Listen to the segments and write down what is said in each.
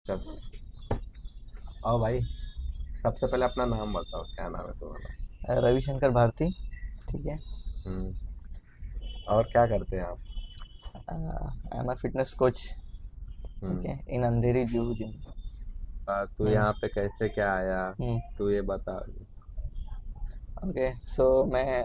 जब आओ भाई, सबसे पहले अपना नाम बताओ, क्या नाम है तुम्हारा? रविशंकर भारती। ठीक है। हम्म। और क्या करते हैं आप? I am a fitness coach. Hmm. Okay, in Andheri Juhu gym. तू हम्म। यहाँ पे कैसे क्या आया? हम्म। तू ये बता। ओके, सो मैं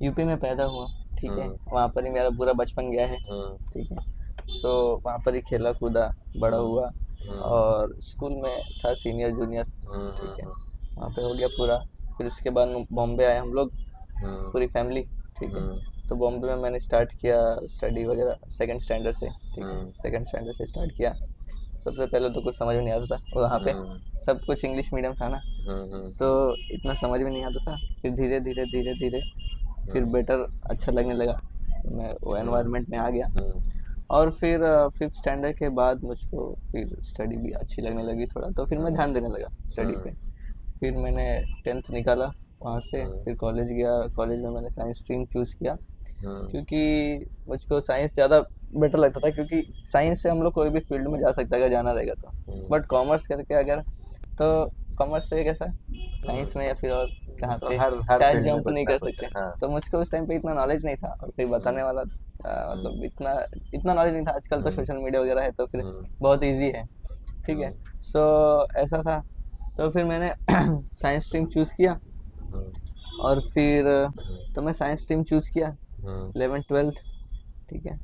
यूपी में पैदा हुआ। ठीक है, हम्म। वहाँ पर ही मेरा पूरा बचपन गया है। हम्म। ठीक है। सो वहाँ पर ही खेला कूदा, बड़ा हम्म। हुआ। हम्म। और स्कूल में था सीनियर जूनियर। हम्म। ठीक है, हम्म। वहाँ पे हो गया पूरा। फिर उसके बाद बॉम्बे आए हम लोग, हम्म। पूरी फैमिली। ठीक है। हम्म। तो बॉम्बे में मैंने स्टार्ट किया स्टडी वगैरह सेकंड स्टैंडर्ड से। ठीक है, हम्म। सेकंड स्टैंडर्ड से स्टार्ट किया। सबसे पहले तो कुछ समझ में नहीं आता था, और वहाँ पे हम्म। सब कुछ इंग्लिश मीडियम था ना, हम्म। तो इतना समझ में नहीं आता था। फिर धीरे धीरे धीरे धीरे फिर हम्म। बेटर अच्छा लगने लगा। मैं वो हम्म। एनवायरनमेंट में आ गया। हम्म। और फिर फिफ्थ स्टैंडर्ड के बाद मुझको फिर स्टडी भी अच्छी लगने लगी थोड़ा, तो फिर मैं हम्म। ध्यान देने लगा स्टडी हम्म। पे। फिर मैंने टेंथ निकाला वहाँ से, हम्म। फिर कॉलेज गया। कॉलेज में मैंने साइंस स्ट्रीम चूज़ किया, हम्म। क्योंकि मुझको साइंस ज़्यादा बेटर लगता था, क्योंकि साइंस से हम लोग कोई भी फील्ड में जा सकता है अगर जाना रहेगा तो। हम्म। बट कॉमर्स करके अगर, तो कॉमर्स से कैसा हम्म। साइंस में या फिर और कहाँ तो पे हर शायद फील्ड में जंप कुछ नहीं ना कर कुछ सकते। है, हाँ। तो मुझको उस टाइम पे इतना नॉलेज नहीं था, और कोई हम्म। बताने वाला हम्म। मतलब इतना इतना नॉलेज नहीं था। आजकल तो हम्म। सोशल मीडिया वगैरह है, तो फिर हम्म। बहुत ईजी है। ठीक है। हम्म। सो ऐसा था। तो फिर मैंने साइंस स्ट्रीम चूज़ किया। हम्म। और फिर हम्म। तो मैं साइंस स्ट्रीम चूज़ किया, हम्म। 11th 12th। ठीक है।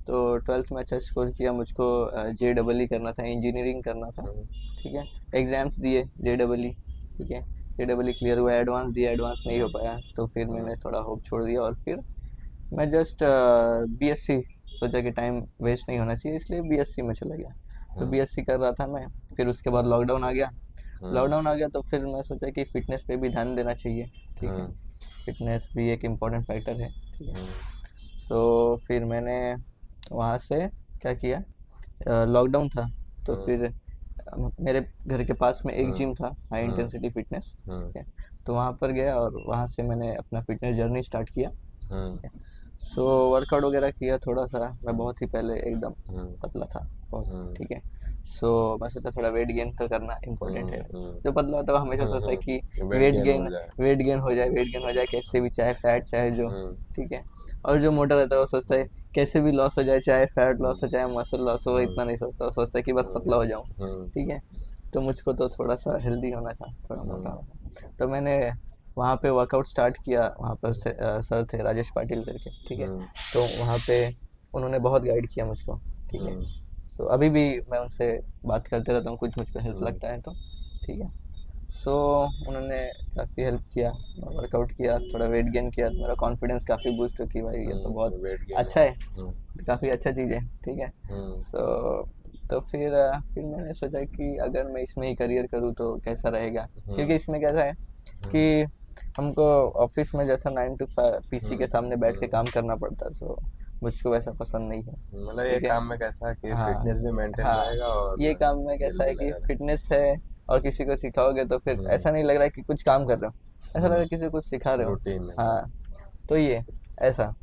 तो 12th में अच्छा स्कोर किया। मुझको JEE करना था, इंजीनियरिंग करना था। हम्म। ठीक है। एग्ज़ाम्स दिए JEE। ठीक है। JEE क्लियर हुआ, एडवांस दिया, एडवांस नहीं हो हम्म। पाया, तो फिर हम्म। मैंने थोड़ा होप छोड़ दिया। और फिर मैं जस्ट BSc सोचा कि टाइम वेस्ट नहीं होना चाहिए, इसलिए BSc में चला गया। तो हम्म। BSc कर रहा था मैं। फिर उसके बाद लॉकडाउन आ गया। हम्म। लॉकडाउन आ गया तो फिर मैं सोचा कि फ़िटनेस पे भी ध्यान देना चाहिए। ठीक है। हम्म। फ़िटनेस भी एक इम्पॉर्टेंट फैक्टर है। ठीक है। हम्म। सो फिर मैंने वहाँ से क्या किया, लॉकडाउन था, तो हम्म। फिर मेरे घर के पास में एक हम्म। जिम था, high hmm. Intensity fitness. Hmm. ठीक है। तो वहाँ पर गया और वहाँ से मैंने अपना फिटनेस जर्नी स्टार्ट किया। हम्म। ठीक है। सो वर्कआउट वगैरह किया थोड़ा सा। मैं हम्म। बहुत ही पहले एकदम हम्म। पतला था बहुत। हम्म। ठीक है। सो मैं सोचा थोड़ा वेट गेन तो करना इम्पोर्टेंट है। हम्म। जो पतला होता है वो हमेशा सोचता है कि वेट वेट गेन हो गेन, जाए। वेट गेन हो जाए, वेट गेन हो जाए कैसे भी, चाहे फैट चाहे जो। हम्म। ठीक है। और जो मोटा रहता है वो सोचता है कैसे भी लॉस हो जाए, चाहे फैट हम्म। लॉस हो चाहे मसल लॉस हो, वो हम्म। इतना नहीं सोचता, वो सोचता है कि बस हम्म। पतला हो जाऊँ। हम्म। ठीक है। तो मुझको तो थोड़ा सा हेल्दी होना था, थोड़ा मोटा हम्म। होना था। तो मैंने वहाँ पे वर्कआउट स्टार्ट किया। वहाँ पर सर थे राजेश पाटिल करके। ठीक है। हम्म। तो वहाँ पे उन्होंने बहुत गाइड किया मुझको। ठीक है। हम्म। सो अभी भी मैं उनसे बात करते रहता हूँ, कुछ मुझको हेल्प हम्म। लगता है तो। ठीक है। सो उन्होंने काफ़ी हेल्प किया, वर्कआउट किया, थोड़ा वेट गेन किया, तो मेरा कॉन्फिडेंस काफ़ी बूस्ट हो कि भाई ये तो बहुत वेट गेन अच्छा हुआ। है, तो काफ़ी अच्छा चीज़ है। ठीक है। हम्म। सो तो फिर मैंने सोचा कि अगर मैं इसमें ही करियर करूँ तो कैसा रहेगा, हम्म। क्योंकि इसमें कैसा है हम्म। कि हमको ऑफिस में जैसा 9 to 5 PC के हम्म। सामने बैठ के हम्म। काम करना पड़ता है। सो मुझको वैसा पसंद नहीं है। मतलब ये ठीक है। काम में कैसा है कि हाँ। फिटनेस भी मेंटेन हाँ, रहेगा ये और काम में दिल कैसा भी है कि लगा रहेगा। फिटनेस है, और किसी को सिखाओगे तो फिर हम्म। ऐसा नहीं लग रहा है कि कुछ काम कर रहे हो, ऐसा लग रहा है किसी को कुछ सिखा रहे हो। रूटीन है हाँ। बस। तो ये ऐसा,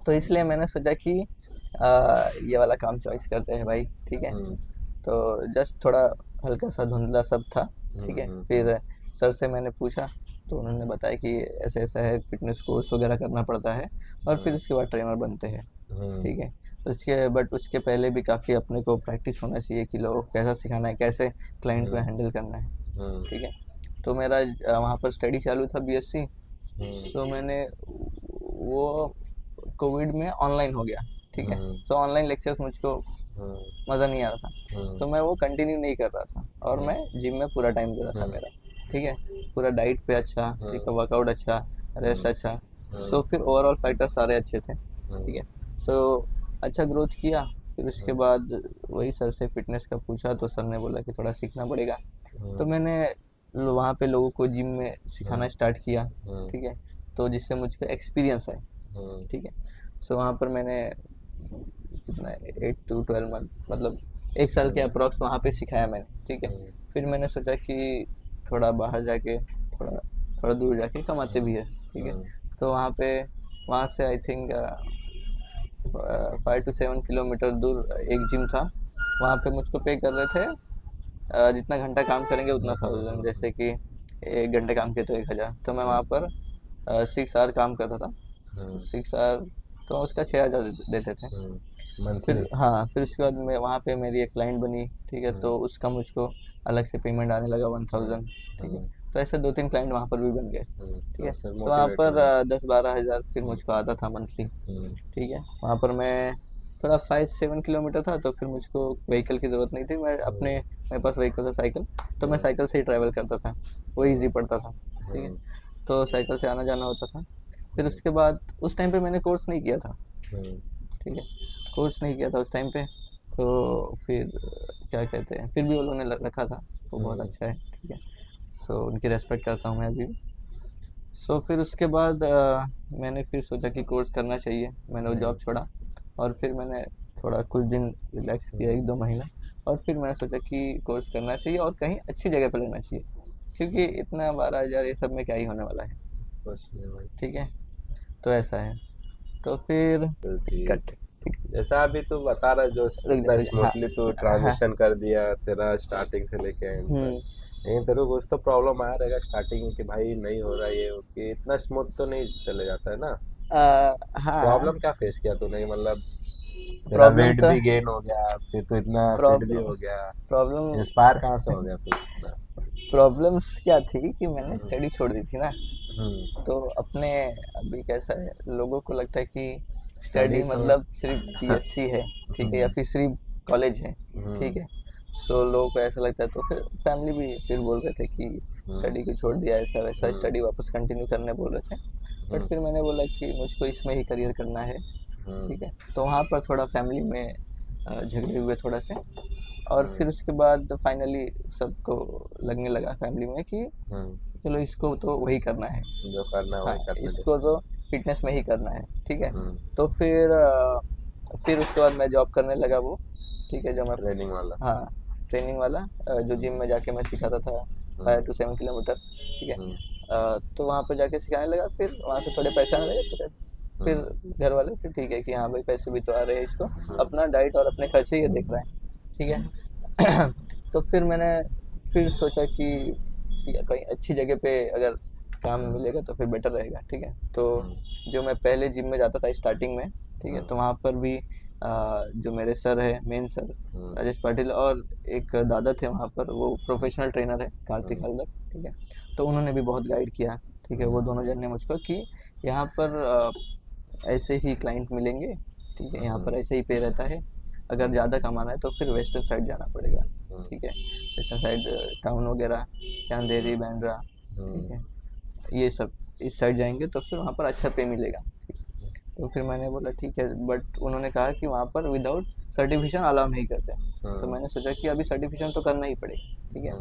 तो इसलिए मैंने सोचा कि ये वाला काम चॉइस करते हैं भाई। ठीक है। हम्म। तो जस्ट थोड़ा हल्का सा धुंधला सब था। ठीक है। हम्म। फिर सर से मैंने पूछा, तो उन्होंने बताया कि ऐसा ऐसा है, फिटनेस कोर्स वगैरह करना पड़ता है, और फिर हम्म। उसके बाद ट्रेनर बनते हैं। हम्म। ठीक है। उसके पहले भी काफ़ी अपने को प्रैक्टिस होना चाहिए कि लोगों को कैसा सिखाना है, कैसे क्लाइंट को हम्म। हैंडल करना है। हम्म। ठीक है। तो मेरा वहाँ पर स्टडी चालू था BSc। हम्म। तो मैंने वो कोविड में ऑनलाइन हो गया। ठीक है। हम्म। तो ऑनलाइन लेक्चर्स मुझको हम्म। मज़ा नहीं आ रहा था, हम्म। तो मैं वो कंटिन्यू नहीं कर रहा था, और हम्म। मैं जिम में पूरा टाइम दे रहा था हम्म। मेरा। ठीक है। पूरा डाइट पे अच्छा, ठीक है, वर्कआउट अच्छा, रेस्ट हम्म। अच्छा। हम्म। सो फिर ओवरऑल फैक्टर सारे अच्छे थे। ठीक हम्म। है। सो अच्छा ग्रोथ किया। फिर उसके हम्म। बाद वही सर से फिटनेस का पूछा, तो सर ने बोला कि थोड़ा सीखना पड़ेगा। तो हम्म। मैंने वहाँ पे लोगों को जिम में हम्म। सिखाना स्टार्ट किया। हम्म। ठीक है। तो जिससे मुझको एक्सपीरियंस है। हम्म। ठीक है। सो वहाँ पर मैंने कितना 8 to 12 मंथ, मतलब 1 साल के हम्म। अप्रॉक्स वहाँ पे सिखाया मैंने। ठीक है। हम्म। फिर मैंने सोचा कि थोड़ा बाहर जाके, थोड़ा थोड़ा दूर जाके कमाते भी है। ठीक है। हम्म। तो वहाँ से आई थिंक 5 to 7 किलोमीटर दूर एक जिम था। वहाँ पे मुझको पे कर रहे थे जितना घंटा काम करेंगे उतना 1000, जैसे कि 1 घंटे काम किए तो 1000, तो मैं वहाँ पर 6 आवर काम करता था, हम्म 6 आवर, तो उसका 6000 देते थे। फिर मंथली। हाँ, फिर उसके बाद मैं वहाँ पे मेरी एक क्लाइंट बनी, ठीक है, हम्म तो उसका मुझको अलग से पेमेंट आने लगा 1000, ठीक है। हम्म तो ऐसे 2-3 क्लाइंट वहाँ पर भी बन गए, ठीक तो है। उससे तो वहाँ मोटिवेट पर हुए। 10-12 हज़ार फिर मुझको आता था मंथली, हम्म ठीक है। वहाँ पर मैं थोड़ा 5-7 किलोमीटर था, तो फिर मुझको व्हीकल की ज़रूरत नहीं थी, मैं अपने मेरे पास व्हीकल था साइकिल, तो मैं हम्म साइकिल से ही ट्रैवल करता था, वो ईज़ी पड़ता था, ठीक है। हम्म तो साइकिल से आना जाना होता था। फिर उसके बाद उस टाइम पे मैंने कोर्स नहीं किया था, हम्म ठीक है, कोर्स नहीं किया था उस टाइम पे। तो फिर क्या कहते हैं, फिर भी वो लोगों ने रखा था, वो बहुत हम्म अच्छा है, ठीक है। सो उनकी रेस्पेक्ट करता हूँ मैं अभी भी। सो फिर उसके बाद मैंने फिर सोचा कि कोर्स करना चाहिए, मैंने वो जॉब छोड़ा, और फिर मैंने थोड़ा कुछ दिन रिलैक्स किया, 1-2 महीना, और फिर मैंने सोचा कि कोर्स करना चाहिए और कहीं अच्छी जगह पे लेना चाहिए, क्योंकि इतना 12 हज़ार ये सब में क्या ही होने वाला है, कुछ नहीं भाई। ठीक है। तो ऐसा है, तो फिर फिर ठीक कट, है। ठीक, जैसा अभी तू बता रहा है, जो इतना रुक जा, हाँ, स्मूथली तू हाँ, ट्रांजिशन कर दिया तेरा स्टार्टिंग से लेके एंड तक, हम्म, लेकिन तेरे को कुछ तो प्रॉब्लम आया रहेगा स्टार्टिंग में कि भाई नहीं हो रहा ये, कि इतना स्मूथ तो नहीं चले जाता है ना। हाँ, प्रॉब्लम क्या फेस किया तूने, मतलब तेरा प्रॉब्लम वेट तो भी गेन हो गया, फिर तो इतना फिट भी प्रॉब्लम हो गया, प्रॉब्लम इंस्पायर कहाँ से हो गया तू इतना। प्रॉब्लम्स क्या थी कि मैंने हम्म स्टडी छोड़ दी थी ना। हम्म तो अपने अभी कैसा है, लोगों को लगता है कि स्टडी स्टडी छोड़। मतलब सिर्फ बीएससी है, ठीक है, या हम्म फिर सिर्फ कॉलेज है, ठीक हम्म है। सो लोगों को ऐसा लगता है, तो फिर फैमिली भी फिर बोल रहे थे कि हम्म स्टडी को छोड़ दिया, ऐसा वैसा, हम्म स्टडी वापस कंटिन्यू करने बोल रहे थे। बट हम्म फिर मैंने बोला कि मुझको इसमें ही करियर करना है, हम्म ठीक है। तो वहाँ पर थोड़ा फैमिली में झगड़े हुए थोड़ा से, और हम्म फिर उसके बाद फाइनली सबको लगने लगा फैमिली में कि हम्म चलो इसको तो वही करना है, जो करना है हाँ, वही करने दे। इसको तो फिटनेस में ही करना है, ठीक है। हम्म तो फिर उसके बाद मैं जॉब करने लगा वो, ठीक है, जो मैं, ट्रेनिंग वाला। हाँ, ट्रेनिंग वाला, जो जिम हम्म में जाके मैं सिखाता था, हम्म 5-7 किलोमीटर, ठीक है। हम्म तो वहाँ पे जाके सिखाने लगा, फिर वहाँ से थोड़े पैसे आने लगे, फिर हम्म घर वाले फिर ठीक है कि हाँ भाई पैसे भी तो आ रहे हैं इसको, हम्म अपना डाइट और अपने खर्चे ये देख रहा है, ठीक है। तो फिर मैंने फिर सोचा कि कहीं अच्छी जगह पे अगर काम मिलेगा तो फिर बेटर रहेगा, ठीक है। तो हम्म जो मैं पहले जिम में जाता था स्टार्टिंग में, ठीक है, तो वहाँ पर भी जो मेरे सर है, मेन सर हम्म राजेश पाटिल, और एक दादा थे वहाँ पर, वो प्रोफेशनल ट्रेनर है, कार्तिक हम्म हल्दर, ठीक है। तो उन्होंने भी बहुत गाइड किया, ठीक है, वो हम्म दोनों जन ने मुझको कि यहाँ पर ऐसे ही क्लाइंट मिलेंगे, ठीक है, यहाँ पर ऐसे ही पे रहता है, अगर ज़्यादा कमाना है तो फिर वेस्टर्न साइड जाना पड़ेगा, ठीक है, वेस्टर्न साइड टाउन वगैरह, चांदेरी, बांद्रा, ठीक है, ये सब इस साइड जाएंगे तो फिर वहाँ पर अच्छा पे मिलेगा। तो फिर मैंने बोला ठीक है, बट उन्होंने कहा कि वहाँ पर विदाउट सर्टिफिकेशन अलाउ नहीं करते। तो मैंने सोचा कि अभी सर्टिफिकेशन तो करना ही पड़ेगा, ठीक है।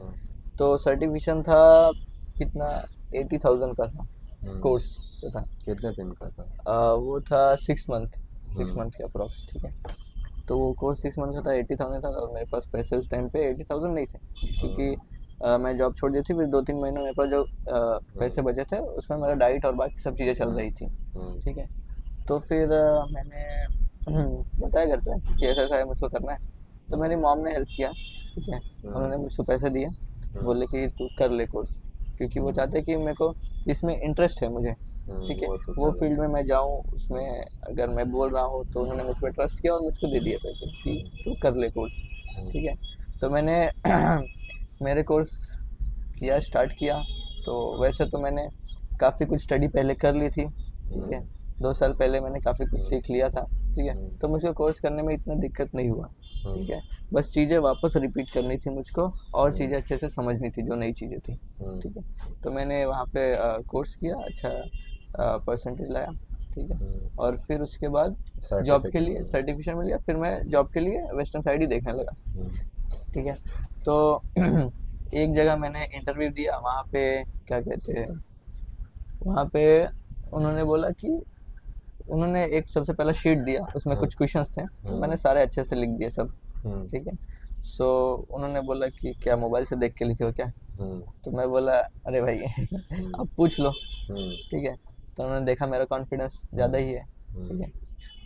तो सर्टिफिकेशन था कितना, 80,000 का था हम्म कोर्स जो था। कितने दिन का था। वो था 6 मंथ, सिक्स हम्म मंथ के अप्रॉक्स, ठीक है। तो वो कोर्स 6 मंथ का था, 80,000 था, और मेरे पास पैसे उस टाइम पे 80,000 नहीं थे, क्योंकि मैं जॉब छोड़ दी थी, फिर 2-3 महीना मेरे पास जो पैसे हम्म बचे थे उसमें मेरा डाइट और बाकी सब चीज़ें चल रही थी, हम्म ठीक है। तो फिर मैंने बताया घर पे कि ऐसा ऐसा है, मुझको करना है। तो मेरी मॉम ने हेल्प किया, ठीक है, उन्होंने मुझको पैसे दिए, बोले कि तू कर ले कोर्स, क्योंकि वो चाहते कि मेरे को इसमें इंटरेस्ट है मुझे, ठीक है, वो तो वो था। फील्ड में मैं जाऊँ उसमें, अगर मैं बोल रहा हूँ तो उन्होंने मुझ पर ट्रस्ट किया और मुझको दे दिए पैसे कि तू कर ले कोर्स, ठीक है। तो मैंने मेरे कोर्स किया, स्टार्ट किया। तो वैसे तो मैंने काफ़ी कुछ स्टडी पहले कर ली थी, ठीक है, 2 साल पहले मैंने काफ़ी कुछ सीख लिया था, ठीक है। तो मुझे कोर्स करने में इतना दिक्कत नहीं हुआ, ठीक है। बस चीज़ें वापस रिपीट करनी थी मुझको, और चीज़ें अच्छे से समझनी थी जो नई चीज़ें थी, ठीक है। तो मैंने वहाँ पे कोर्स किया, अच्छा परसेंटेज लाया, ठीक है। और फिर उसके बाद जॉब के लिए सर्टिफिकेट। सर्टिफिकेशन मिल गया, फिर मैं जॉब के लिए वेस्टर्न साइड ही देखने लगा, ठीक है। तो एक जगह मैंने इंटरव्यू दिया, वहाँ पे क्या कहते हैं, वहाँ पे उन्होंने बोला कि उन्होंने एक सबसे पहला शीट दिया, उसमें कुछ क्वेश्चंस थे, तो मैंने सारे अच्छे से लिख दिए सब, ठीक है। सो उन्होंने बोला कि क्या मोबाइल से देख के लिखे हो क्या। तो मैं बोला अरे भाई आप पूछ लो, ठीक है। तो उन्होंने देखा मेरा कॉन्फिडेंस ज़्यादा ही है, ठीक है।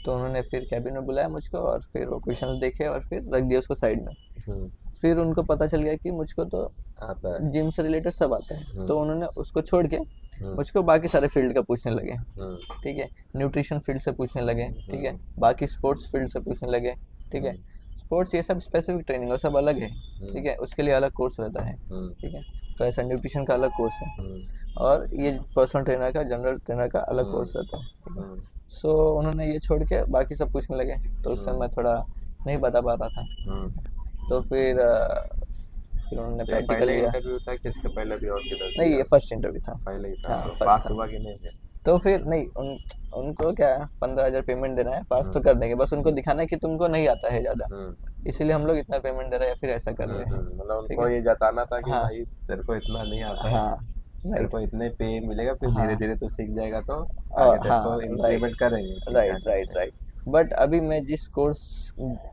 तो उन्होंने फिर कैबिन में बुलाया मुझको और फिर वो क्वेश्चन देखे और फिर रख दिया उसको साइड में। हम्म, फिर उनको पता चल गया कि मुझको तो आता है। जिम से रिलेटेड सब आता है, तो उन्होंने उसको छोड़ के हम्म, मुझको बाकी सारे फील्ड का पूछने लगे। हम्म, ठीक है, न्यूट्रिशन फील्ड से पूछने लगे। ठीक है, बाकी स्पोर्ट्स फील्ड से पूछने लगे। ठीक है, स्पोर्ट्स ये सब स्पेसिफिक ट्रेनिंग और सब अलग है। ठीक है, उसके लिए अलग कोर्स रहता है। हम्म, ठीक है, तो ऐसा न्यूट्रिशन का अलग कोर्स है हम्म, और ये पर्सनल ट्रेनर का, जनरल ट्रेनर का अलग कोर्स रहता है। ठीक है, हम्म, सो उन्होंने ये छोड़ के बाकी सब पूछने लगे, तो उससे मैं थोड़ा नहीं बता पा रहा था। हम्म। तो फिर उन्होंने तो ये प्रैक्टिकल पहले लिया। इंटरव्यू था कि इसके पहले भी और किधर नहीं, दिया? ये फर्स्ट इंटरव्यू था। पहले ही था। हाँ, तो फर्स्ट पास था। हुआ कि नहीं फिर? तो फिर नहीं, उनको क्या है, 15,000 पेमेंट देना है, पास तो कर देंगे, बस उनको दिखाना है कि तुमको नहीं आता है ज़्यादा, इसीलिए हम लोग इतना पेमेंट दे रहे हैं या फिर ऐसा कर रहे हैं। मतलब ठीक उनको है, ये जताना था कि हाँ भाई तेरे को इतना नहीं आता है, हाँ, तेरे राइट, को इतने पे मिलेगा, फिर हाँ धीरे धीरे तो सीख जाएगा, तो आगे और तेरे हाँ, को राइट, इम्प्लीमेंट करेंगे कि क्या राइट, राइट, करते हैं। राइट। बट अभी मैं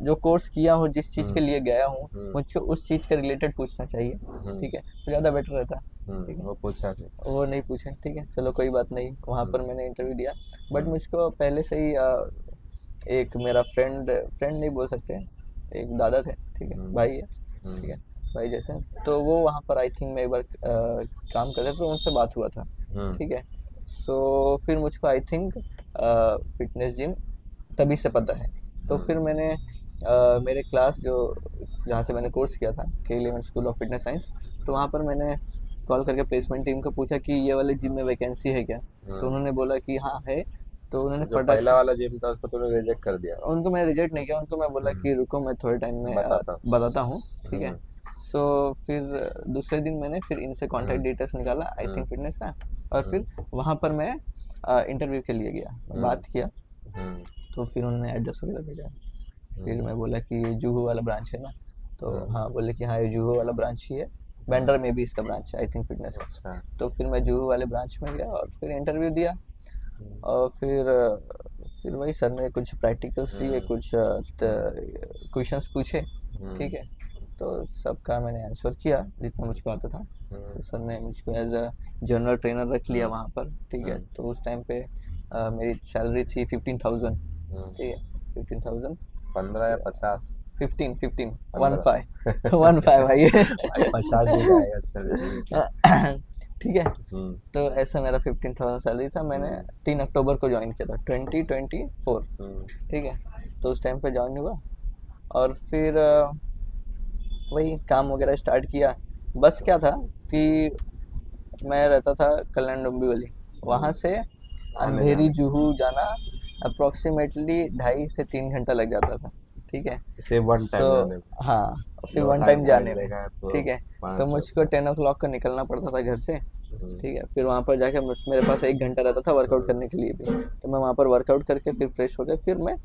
जो कोर्स किया हूँ, जिस चीज़ के लिए गया हूँ, मुझको उस चीज़ के रिलेटेड पूछना चाहिए। ठीक है, तो ज़्यादा बेटर रहता। ठीक है, वो पूछा थे। वो नहीं पूछे। ठीक है, चलो कोई बात नहीं, वहाँ पर मैंने इंटरव्यू दिया। बट मुझको पहले से ही एक मेरा फ्रेंड फ्रेंड नहीं बोल सकते, एक दादा थे। ठीक है, भाई है। ठीक है, भाई जैसे, तो वो वहाँ पर आई थिंक मैं एक बार काम करते थे, तो उनसे बात हुआ था। ठीक है, सो फिर मुझको आई थिंक फिटनेस जिम तभी से पता है। तो फिर मैंने मेरे क्लास जो जहाँ से मैंने कोर्स किया था, K11 school of fitness science, तो वहाँ पर मैंने कॉल करके प्लेसमेंट टीम को पूछा कि ये वाले जिम में वैकेंसी है क्या। तो उन्होंने बोला कि हाँ है। तो उन्होंने जो फटाक पहला से, वाला जिम था उसको तूने रिजेक्ट कर दिया? उनको मैंने रिजेक्ट नहीं किया, उनको मैं बोला कि रुको मैं थोड़े टाइम में बताता। बताता हूँ। ठीक है, सो फिर दूसरे दिन मैंने फिर इनसे कॉन्टैक्ट डिटेल्स निकाला आई थिंक फिटनेस का, और फिर वहाँ पर मैं इंटरव्यू के लिए गया, बात किया, तो फिर उन्होंने एड्रेस वगैरह भेजा। फिर मैं बोला कि ये जुहू वाला ब्रांच है ना, तो हाँ बोले कि हाँ ये जुहू वाला ब्रांच ही है, बेंडर में भी इसका ब्रांच है आई थिंक फिटनेस का। अच्छा। तो फिर मैं जुहू वाले ब्रांच में गया और फिर इंटरव्यू दिया, और फिर वही सर ने कुछ प्रैक्टिकल्स लिए, कुछ क्वेश्चंस पूछे। ठीक है, तो सबका मैंने आंसर किया जितना मुझको आता था। तो सर ने मुझको एज अ जनरल ट्रेनर रख लिया वहाँ पर। ठीक है, तो उस टाइम पे मेरी सैलरी थी 15,000। ठीक है, 15,000, 15 या 50? 15, 15, 15। 15 भाई। 50 भी जाएगा, चल। ठीक है, तो ऐसा मेरा 15,000 सैलरी था। मैंने 3 अक्टूबर को ज्वाइन किया था 2024। ठीक है, तो उस टाइम पे ज्वाइन हुआ और फिर वही काम वगैरह स्टार्ट किया। बस क्या था कि मैं रहता था कल्याण डोंबिवली, वहाँ से अंधेरी जुहू जाना अप्रोक्सीमेटली 2.5 से 3 घंटा लग जाता था। ठीक है, सिर्फ वन टाइम जाने में? हाँ, सिर्फ वन 2.5 टाइम जाने में। मिलेगा तो ठीक है, 500 तो मुझको 10 ओ क्लॉक को निकलना पड़ता था घर से। ठीक है, फिर वहाँ पर जाके मेरे पास 1 घंटा रहता था वर्कआउट करने के लिए भी, तो मैं वहाँ पर वर्कआउट करके फिर फ्रेश हो गया, फिर मैं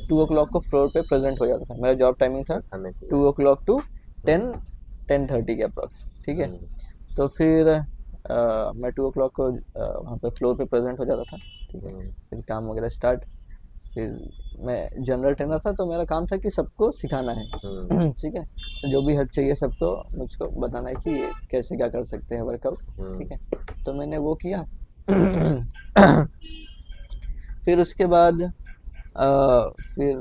2 ओ क्लॉक को फ्लोर पे प्रेजेंट हो जाता था। मेरा जॉब टाइमिंग था खाने के लिए। 2 ओ क्लॉक टू 10:30 के अप्रॉक्स। ठीक है, तो फिर मैं 2 ओ क्लॉक को वहाँ पे फ्लोर पे प्रेजेंट हो जाता था। ठीक है, फिर काम वगैरह स्टार्ट। फिर मैं जनरल ट्रेनर था, तो मेरा काम था कि सबको सिखाना है। ठीक है, तो जो भी हेल्प चाहिए सबको मुझको बताना है कि ये कैसे क्या कर सकते हैं वर्कआउट। ठीक है, तो मैंने वो किया। फिर उसके बाद फिर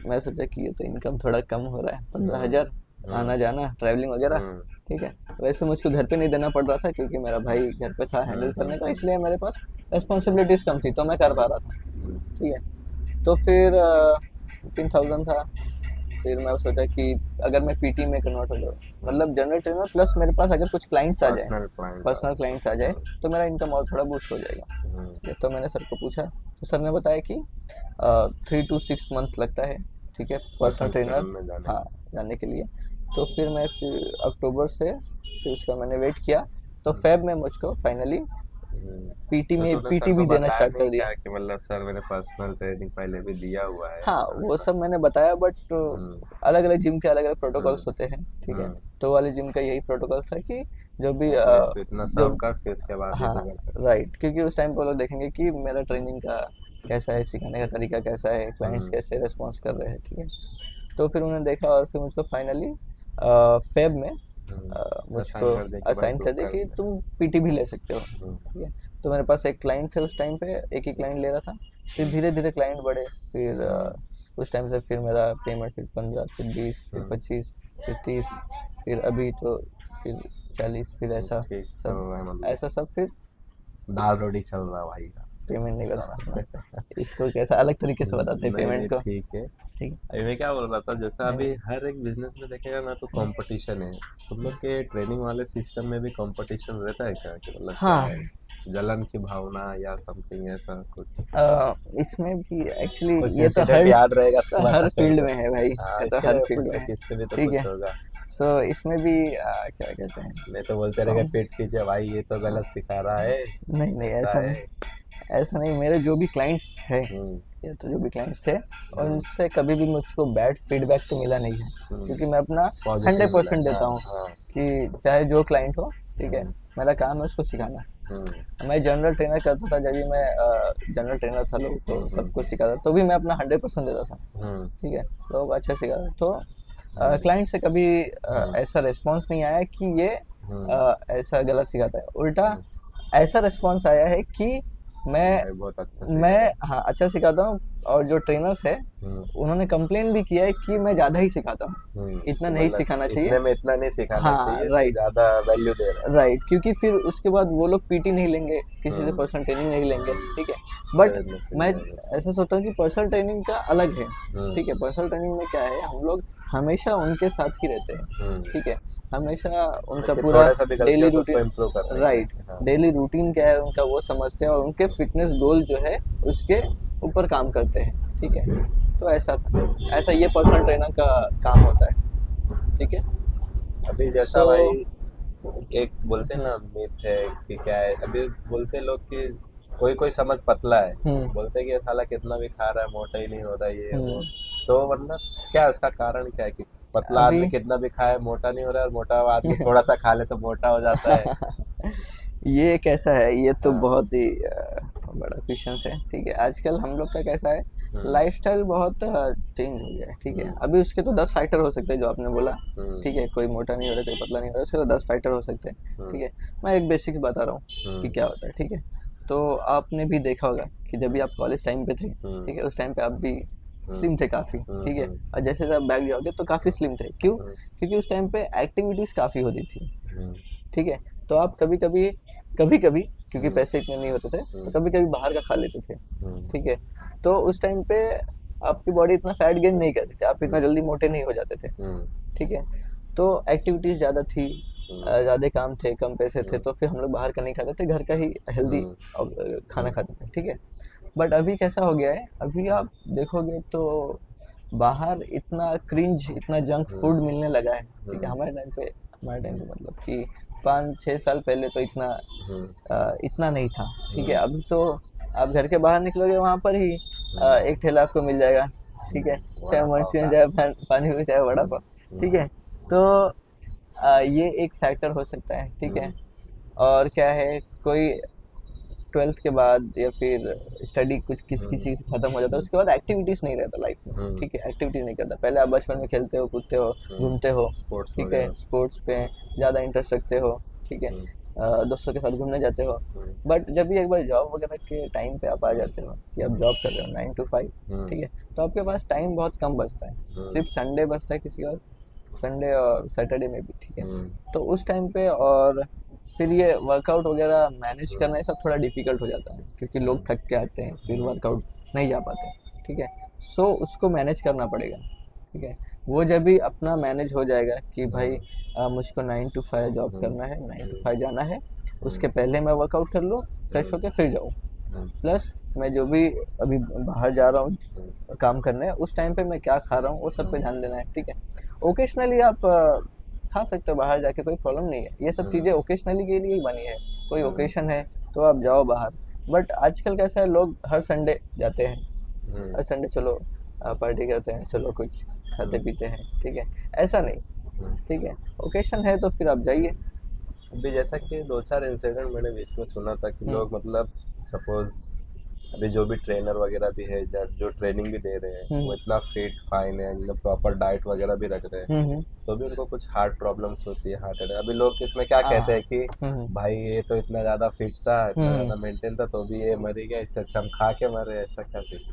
मैं सोचा कि ये तो इनकम थोड़ा कम हो रहा है, 15,000 आना जाना ट्रैवलिंग वगैरह। ठीक है, वैसे मुझको घर पे नहीं देना पड़ रहा था क्योंकि मेरा भाई घर पे था हैंडल करने का, इसलिए मेरे पास रिस्पॉन्सिबिलिटीज़ कम थी, तो मैं कर पा रहा था। ठीक है, तो फिर 15,000 था। फिर मैं सोचा कि अगर मैं पीटी में कन्वर्ट हो जाऊँ, मतलब जनरल ट्रेनर प्लस मेरे पास अगर कुछ क्लाइंट्स आ जाए, पर्सनल क्लाइंट्स आ जाए, तो मेरा इनकम और थोड़ा बूस्ट हो जाएगा। ठीक है, तो मैंने सर को पूछा, तो सर ने बताया कि 3 to 6 मंथ लगता है। ठीक है, पर्सनल ट्रेनर हाँ जाने के लिए। तो फिर मैं अक्टूबर से फिर उसका मैंने वेट किया, तो फेब में मुझको फाइनली पीटी में पीटी भी देना स्टार्ट कर दिया। कि मतलब सर मैंने पर्सनल ट्रेनिंग पहले भी दिया हुआ है? हाँ, वो सब मैंने बताया, बट अलग अलग जिम के अलग अलग प्रोटोकॉल्स होते हैं। ठीक है, तो वाले जिम का यही प्रोटोकॉल था कि जो भी तो इतना सब कर फिर उसके बाद हाँ तो कर सकते। राइट, क्योंकि उस टाइम पे वो लोग देखेंगे कि मेरा ट्रेनिंग का कैसा है, सिखाने का तरीका कैसा है, क्लाइंट्स कैसे रिस्पॉन्स कर रहे हैं। ठीक है, तो फिर उन्होंने देखा और फिर मुझको फाइनली फेब में मुझको assign कर दे कि भाई असाइन तू कर दे कर कि ले। तुम पीटी भी ले सकते हो, हम्म, ठीक है। तो मेरे पास एक क्लाइंट थे उस टाइम पे, एक ही क्लाइंट ले रहा था। फिर धीरे धीरे क्लाइंट बढ़े, फिर उस टाइम से फिर मेरा पेमेंट फिर 15, फिर 20, फिर 25, फिर 30, फिर अभी तो फिर 40, फिर ऐसा ठीक चल सब, रहा है मतलब, ऐसा सब फिर दाल रोटी चल रहा है भाई का। पेमेंट नहीं बताना अपना, इसको कैसा अलग तरीके से बताते हैं नहीं नहीं पेमेंट को, ठीक है। ठीक अभी मैं क्या बोल रहा था, जैसा है। अभी नहीं हर एक बिजनेस में देखेगा ना तो कंपटीशन है। तुम लोग के ट्रेनिंग वाले सिस्टम में भी कंपटीशन रहता है क्या, कि मतलब क्या हाँ, है, जलन की भावना या समथिंग ऐसा कुछ? इसमें भी एक्चुअली कुछ ये तो इंसिडेंट हर याद रहेगा तो हर बता फील्ड दो। में है भाई, हाँ ये तो इसके हर लिए फील्ड में पूछो है, कि इसके भी तो ठीक कुछ है। होगा। सो इसमें भी क्या कहते हैं, मैं तो बोलते रहेगा कम, पीठ पीछे भाई ये तो गलत सिखा रहा है, नहीं नहीं ऐसा ऐसा है। नहीं, ऐसा नहीं। मेरे जो भी क्लाइंट्स है, हम्म ये तो जो भी क्लाइंट्स थे, हम्म उनसे कभी भी मुझको बैड फीडबैक तो मिला नहीं है, क्योंकि मैं अपना पॉजिटिव मिला 100% है, देता हाँ हूँ हाँ। कि चाहे जो क्लाइंट हो, ठीक है। हम्म मेरा काम है उसको सिखाना। हम्म मैं जनरल ट्रेनर करता था, जब भी मैं जनरल ट्रेनर था, लोग को सबको सिखाता, तो भी मैं अपना 100% देता था, हम्म ठीक है। लोगों को अच्छा सिखाता। तो हम्म क्लाइंट से कभी हम्म ऐसा रिस्पांस नहीं आया कि ये हम्म ऐसा गलत सिखाता है। उल्टा हम्म, ऐसा रिस्पांस आया है कि मैं भाई बहुत अच्छा मैं सिखा रहा हाँ अच्छा सिखाता हूँ, और जो ट्रेनर्स है है। उन्होंने कंप्लेन भी किया है कि मैं ज़्यादा ही सिखाता हूँ, इतना कि नहीं मतलब सिखाना चाहिए। इतने में इतना नहीं सिखाना हाँ, चाहिए, तो राइट, ज्यादा वैल्यू दे रहा राइट, क्योंकि फिर उसके बाद वो लोग पीटी नहीं लेंगे, है। किसी से पर्सनल ट्रेनिंग नहीं लेंगे, ठीक है। बट गलत मैसेज मैं जाएगा। ऐसा सोचता हूँ कि पर्सनल ट्रेनिंग का अलग है, हम्म ठीक है। पर्सनल ट्रेनिंग में क्या है, हम लोग हमेशा उनके साथ ही रहते हैं, हम्म ठीक है। हमेशा उनका कि पूरा थोड़ा सा भी गलती डेली हो तो उसको रूटीन, इम्प्रूव करने के राइट, लिए, हाँ। डेली रूटीन क्या है उनका वो समझते हैं, और उनके फिटनेस गोल जो है उसके ऊपर काम करते हैं, ठीक है। तो ऐसा था, ऐसा ये पर्सनल ट्रेनर का काम होता है, ठीक है। अभी जैसा सो भाई एक बोलते हैं ना मिथ है कि क्या है, अभी बोलते लोग कि कोई कोई समझ पतला है, हम्म बोलते हैं कि ये साला कितना भी खा रहा है मोटा ही नहीं हो रहा है ये वो। हम्म तो मतलब क्या है उसका कारण, क्या है कि पतला अभी आदमी कितना भी खाए मोटा नहीं हो रहा है, और मोटा आदमी थोड़ा सा खा ले तो मोटा हो जाता है? ये कैसा है, ये तो हाँ बहुत ही बड़ा क्वेश्चन है, ठीक है। आजकल हम लोग का कैसा है, हम्म लाइफस्टाइल बहुत चेंज हो गया है, ठीक है। हम्म अभी उसके तो 10 फैक्टर हो सकते हैं, जो आपने बोला, ठीक हम्म है। कोई मोटा नहीं हो रहा, कोई पतला नहीं हो रहा, उसके तो 10 फैक्टर हो सकते हैं, ठीक हम्म है। मैं एक बेसिक्स बता रहा हूँ कि हम्म क्या होता है, ठीक है। तो आपने भी देखा होगा कि जब भी आप कॉलेज टाइम पे थे, हम्म ठीक है, उस टाइम पे आप भी हम्म स्लिम थे काफ़ी, ठीक है। हम्म और जैसे जब आप बैक जाओगे तो काफ़ी स्लिम थे, क्यों? हम्म क्योंकि उस टाइम पे एक्टिविटीज़ काफ़ी होती थी, हम्म ठीक है। तो आप कभी कभी क्योंकि हम्म पैसे इतने नहीं होते थे, तो हम्म कभी कभी बाहर का खा लेते थे, हम्म ठीक है। तो उस टाइम पे आपकी बॉडी इतना फैट गेन नहीं करती थी, आप इतना हम्म जल्दी मोटे नहीं हो जाते थे, हम्म ठीक है। तो एक्टिविटीज़ ज़्यादा थी, हम्म ज़्यादा काम थे, कम पैसे थे, हम्म तो फिर हम लोग बाहर का नहीं खाते थे, घर का ही हेल्दी हम्म खाना हम्म खाते थे, ठीक है। बट अभी कैसा हो गया है, अभी आप देखोगे तो बाहर इतना क्रिंज, इतना जंक हम्म फूड मिलने लगा है, ठीक है। हम्म हमारे टाइम पे मतलब कि 5 6 साल पहले तो हम्म इतना नहीं था, ठीक है। हम्म अभी तो आप घर के बाहर निकलोगे, वहाँ पर ही हम्म एक ठेला आपको मिल जाएगा, ठीक है। चाहे वड़ा पाव मंचूरियन, का। चाहे पानी पूरी, चाहे वड़ा पाव, ठीक हम्म है। तो ये एक फैक्टर हो सकता है, ठीक है। हम्म और क्या है, कोई 12th के बाद या फिर स्टडी कुछ किसी से खत्म हो जाता है, उसके बाद एक्टिविटीज़ नहीं रहता लाइफ में, हम्म ठीक है। एक्टिविटीज़ नहीं करता, पहले आप बचपन में खेलते हो, कूदते हो, घूमते हो, स्पोर्ट्स ठीक है। वगैरह। स्पोर्ट्स पे ज़्यादा इंटरेस्ट रखते हो, ठीक है। हम्म दोस्तों के साथ घूमने जाते हो। हम्म बट जब भी एक बार जॉब वगैरह के टाइम पे आप आ जाते हो कि आप जॉब कर रहे हो 9 to 5, हम्म ठीक है, तो आपके पास टाइम बहुत कम बचता है, हम्म सिर्फ संडे बचता है किसी और, संडे और सैटरडे में भी, ठीक है। हम्म तो उस टाइम पे और फिर ये वर्कआउट वगैरह मैनेज हम्म करना ये सब थोड़ा डिफिकल्ट हो जाता है, क्योंकि लोग थक के आते हैं, फिर वर्कआउट नहीं जा पाते, ठीक है। सो उसको मैनेज करना पड़ेगा, ठीक है। वो जब भी अपना मैनेज हो जाएगा कि भाई मुझको 9 to 5 जॉब करना है, 9 to 5 जाना है, उसके पहले मैं वर्कआउट कर लूँ, फ्रेश होकर फिर जाऊँ। प्लस मैं जो भी अभी बाहर जा रहा हूँ काम करने, उस टाइम पे मैं क्या खा रहा हूँ वो सब पे ध्यान देना है, ठीक है। ओकेशनली आप खा सकते हो बाहर जाके, कोई प्रॉब्लम नहीं है, ये सब चीज़ें ओकेशनली के लिए ही बनी है। कोई ओकेशन है तो आप जाओ बाहर। बट आजकल कैसा है, लोग हर संडे जाते हैं, हर संडे चलो पार्टी करते हैं, चलो कुछ खाते पीते हैं, ठीक है। ऐसा नहीं, ठीक है। ओकेशन है तो फिर आप जाइए। अभी जैसा कि दो चार इंसिडेंट मैंने बीच में सुना था कि हम्म लोग मतलब सपोज अभी जो भी ट्रेनर वगैरह भी है जो ट्रेनिंग भी दे रहे हैं वो इतना फिट फाइन है, एकदम प्रॉपर डाइट वगैरह भी रख रहे हैं, हम्म। तो भी उनको कुछ हार्ट प्रॉब्लम्स होती है, हार्ट अटैक। अभी लोग इसमें क्या कहते हैं कि हम्म भाई ये तो इतना ज्यादा फिट था, इतना हम्म। ज्यादा मेंटेन था, तो भी ये मर गया, इससे अच्छा हम खा के मरे, ऐसा क्या चीज।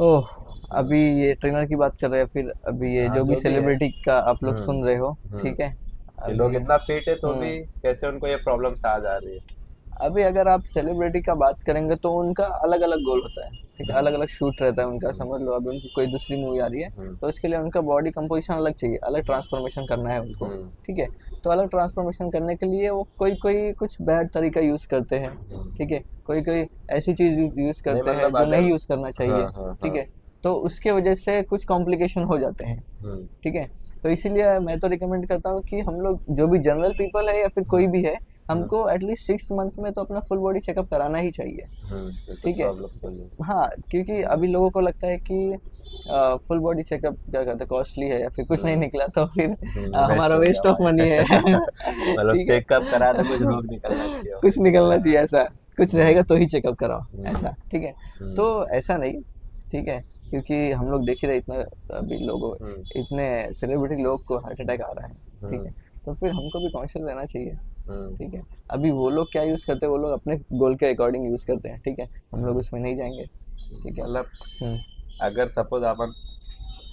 ओह, अभी ये ट्रेनर की बात कर रहे हैं, फिर अभी ये हाँ जो भी जो भी है। सेलिब्रिटी का आप लोग सुन रहे हो, ठीक हम्म। है। ये लोग अभी इतना फिट है तो भी हम्म कैसे उनको ये प्रॉब्लम्स आ जा रही है। अभी अगर आप सेलिब्रिटी का बात करेंगे तो उनका अलग अलग गोल होता है, ठीक है, अलग हम्म अलग शूट रहता है उनका। हम्म समझ लो अभी उनकी कोई दूसरी मूवी आ रही है, हम्म तो उसके लिए उनका बॉडी कंपोजिशन अलग चाहिए, अलग ट्रांसफॉर्मेशन करना है उनको, हम्म ठीक है। तो अलग ट्रांसफॉर्मेशन करने के लिए वो कोई कोई कुछ बैड तरीका यूज़ करते हैं, ठीक है। कोई कोई ऐसी चीज़ यूज़ नहीं करते हैं मतलब जो अगर, नहीं यूज़ करना हाँ चाहिए, हाँ ठीक हाँ। है। तो उसके वजह से कुछ कॉम्प्लिकेशन हो जाते हैं, हम्म ठीक है। तो इसीलिए मैं तो रिकमेंड करता हूँ कि हम लोग जो भी जनरल पीपल है या फिर कोई भी है, हम्म हमको एटलीस्ट 6 मंथ में तो अपना फुल बॉडी चेकअप कराना ही चाहिए, ये कुछ ठीक है। प्रॉब्लम तो नहीं। हाँ, क्योंकि अभी लोगों को लगता है कि फुल बॉडी चेकअप क्या कहते हैं कॉस्टली है, या फिर कुछ नहीं निकला तो फिर वेस्ट हमारा हो गया वेस्ट ऑफ मनी है। भाई। मतलब ठीक है। चेकअप करा तो कुछ रोग निकलना चाहिए। कुछ निकलना चाहिए ऐसा, कुछ रहेगा हम्म तो ही चेकअप कराओ, हम्म ऐसा, ठीक है। तो हम्म ऐसा नहीं, ठीक है, क्योंकि हम लोग देख ही रहे इतना, अभी लोगों, हम्म इतने सेलिब्रिटी लोग को हार्ट अटैक आ रहा है, ठीक हम्म है। तो फिर हमको भी कॉन्शियस रहना चाहिए, हम्म ठीक है। अभी वो लोग क्या यूज़ करते हैं, वो लोग अपने गोल के अकॉर्डिंग यूज़ करते हैं, ठीक है। हम लोग उसमें नहीं जाएंगे, ठीक है। मतलब हम्म अगर सपोज अपन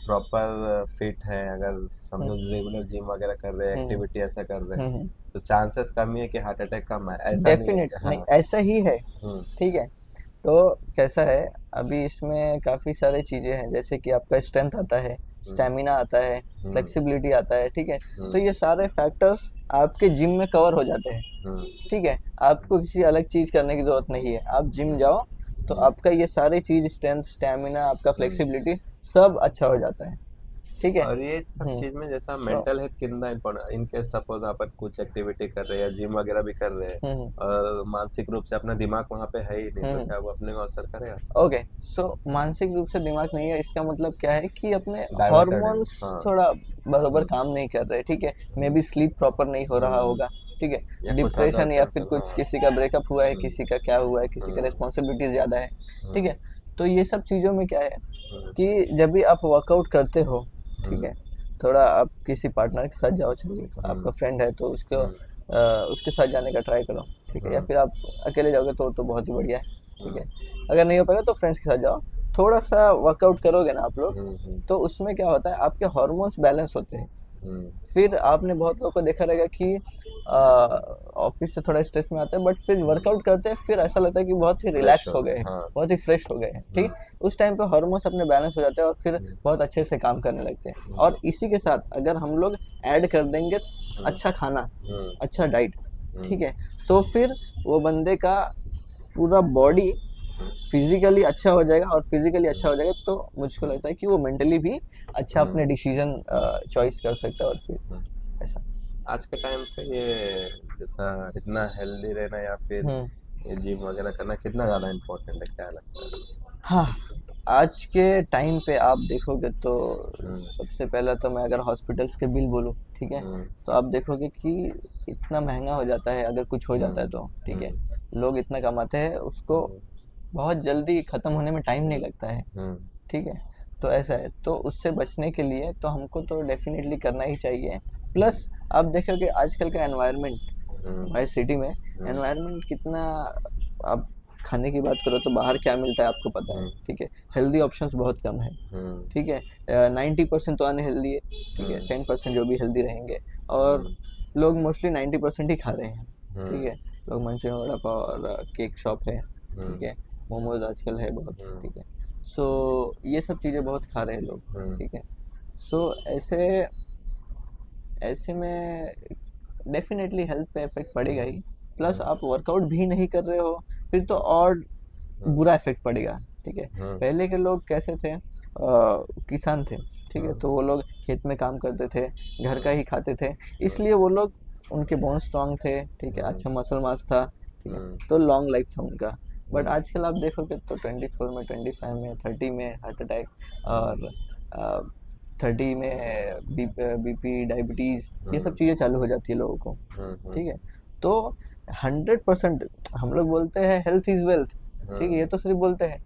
प्रॉपर फिट है, अगर समझो रेगुलर जिम वगैरह कर रहे हैं, हम्म एक्टिविटी ऐसा कर रहे हैं, हम्म। तो चांसेस कम ही है कि हार्ट अटैक कम है, ऐसा नहीं है डेफिनेट कि नहीं, हाँ। ऐसा ही है, हम्म ठीक है। तो कैसा है, अभी इसमें काफ़ी सारी चीज़ें हैं, जैसे कि आपका स्ट्रेंथ आता है, हम्म स्टेमिना आता है, हम्म फ्लेक्सिबिलिटी आता है, ठीक है। तो हम्म ये सारे फैक्टर्स आपके जिम में कवर हो जाते हैं, हम्म ठीक है। आपको किसी अलग चीज़ करने की ज़रूरत नहीं है, आप जिम जाओ तो हम्म आपका ये सारी चीज़, स्ट्रेंथ, स्टेमिना, आपका हम्म। फ्लेक्सिबिलिटी सब अच्छा हो जाता है, ठीक है। और ये सब चीज में जैसा तो मेंटल हेल्थ कितना इम्पोर्टेंट, इन केस सपोज अपन कुछ एक्टिविटी कर रहे हैं या जिम वगैरह भी कर रहे हैं, हम्म और मानसिक रूप से अपना दिमाग वहाँ पे है ही नहीं, तो हम्म। क्या वो अपने को असर करेगा। ओके, सो मानसिक रूप से दिमाग नहीं है, इसका मतलब क्या है कि अपने डाइवर्टेड है। हॉर्मोन्स हाँ। थोड़ा बरोबर हम्म काम नहीं कर रहे, ठीक है। मे हम्म बी स्लीप प्रॉपर नहीं हो रहा हम्म। होगा, ठीक या है। कुछ अदर डिप्रेशन या फिर टेंशन। कुछ, हाँ। किसी का ब्रेकअप हुआ है, हम्म किसी का क्या हुआ है, किसी का हम्म रिस्पॉन्सिबिलिटीज ज़्यादा है, ठीक हम्म है। तो ये सब चीज़ों में क्या है हम्म कि जब भी आप वर्कआउट करते हो, ठीक हम्म है, थोड़ा आप किसी पार्टनर के साथ जाओ, चलिए, तो हम्म आपका फ्रेंड है तो उसको हम्म उसके साथ जाने का ट्राई करो, ठीक है। या हम्म फिर आप अकेले जाओगे तो बहुत ही बढ़िया है, ठीक है। हम्म अगर नहीं हो पाएगा तो फ्रेंड्स के साथ जाओ, थोड़ा सा वर्कआउट करोगे ना आप लोग, हम्म तो उसमें क्या होता है, आपके हार्मोन्स बैलेंस होते हैं। हम्म फिर आपने बहुत लोगों को देखा रहेगा कि ऑफिस से थोड़ा स्ट्रेस में आते हैं, बट फिर वर्कआउट करते हैं, फिर ऐसा लगता है कि बहुत ही फ्रेश रिलैक्स हो हो गए। गए हैं, हाँ। बहुत ही फ्रेश हो गए हैं, ठीक हम्म है। उस टाइम पे हार्मोन्स अपने बैलेंस हो जाते हैं और फिर हम्म बहुत अच्छे से काम करने लगते हैं। हम्म और इसी के साथ अगर हम लोग ऐड कर देंगे हम्म अच्छा खाना, हम्म अच्छा डाइट, हम्म ठीक है, तो फिर वो बंदे का पूरा बॉडी फिजिकली अच्छा हो जाएगा, और फिजिकली अच्छा हो जाएगा तो मुझको लगता है कि वो मेंटली भी अच्छा अपने हम्म डिसीजन चॉइस कर सकता है, और फिर हम्म। ऐसा। आज के टाइम पे ये जैसा इतना हेल्दी रहना या फिर हम्म। ये जिम वगैरह करना कितना ज़्यादा इम्पोर्टेंट है, क्या लगता है। हाँ, आज के टाइम पे आप देखोगे तो हम्म सबसे पहला तो मैं अगर हॉस्पिटल्स के बिल बोलूँ, ठीक है, हम्म तो आप देखोगे कि इतना महंगा हो जाता है अगर कुछ हो जाता है हम्म तो, ठीक है। हम्म लोग इतना कमाते हैं, उसको हम्म बहुत जल्दी ख़त्म होने में टाइम नहीं लगता है, हम्म ठीक है। तो ऐसा है, तो उससे बचने के लिए तो हमको तो डेफिनेटली करना ही चाहिए। प्लस आप देखोगे आजकल का एनवायरनमेंट, हम्म हमारे सिटी में हम्म एनवायरनमेंट कितना, आप खाने की बात करो तो बाहर क्या मिलता है आपको पता है, हम्म ठीक है। हेल्दी ऑप्शंस बहुत कम है, हम्म ठीक है। 90% तो अनहेल्दी है, ठीक है, हम्म 10% जो भी हेल्दी रहेंगे। और हम्म लोग मोस्टली 90% ही खा रहे हैं, ठीक हम्म है। लोग मंचूरियन, वड़ा पाव और केक शॉप है, ठीक हम्म है, मोमोज आजकल है बहुत, हम्म ठीक है। सो ये सब चीज़ें बहुत खा रहे हैं लोग, हम्म ठीक है। सो ऐसे ऐसे में डेफिनेटली हेल्थ पे इफेक्ट पड़ेगा ही। प्लस हम्म आप वर्कआउट भी नहीं कर रहे हो, फिर तो और हम्म बुरा इफेक्ट पड़ेगा, ठीक है। हम्म पहले के लोग कैसे थे, किसान थे, ठीक है, हम्म तो वो लोग खेत में काम करते थे, घर का हम्म ही खाते थे, हम्म इसलिए वो लोग, उनके बोन स्ट्रांग थे, ठीक है, हम्म अच्छा मसल मास था, ठीक है, हम्म तो लॉन्ग लाइफ था उनका। बट हम्म आजकल आप देखोगे तो 24 में, 25 में, 30 में हार्ट अटैक, और 30 में बीपी, डायबिटीज़, ये सब हम्म चीज़ें चालू हो जाती है लोगों को, हम्म ठीक है। तो 100% हम लोग बोलते हैं हेल्थ इज़ वेल्थ, ठीक है, ये तो सिर्फ बोलते हैं,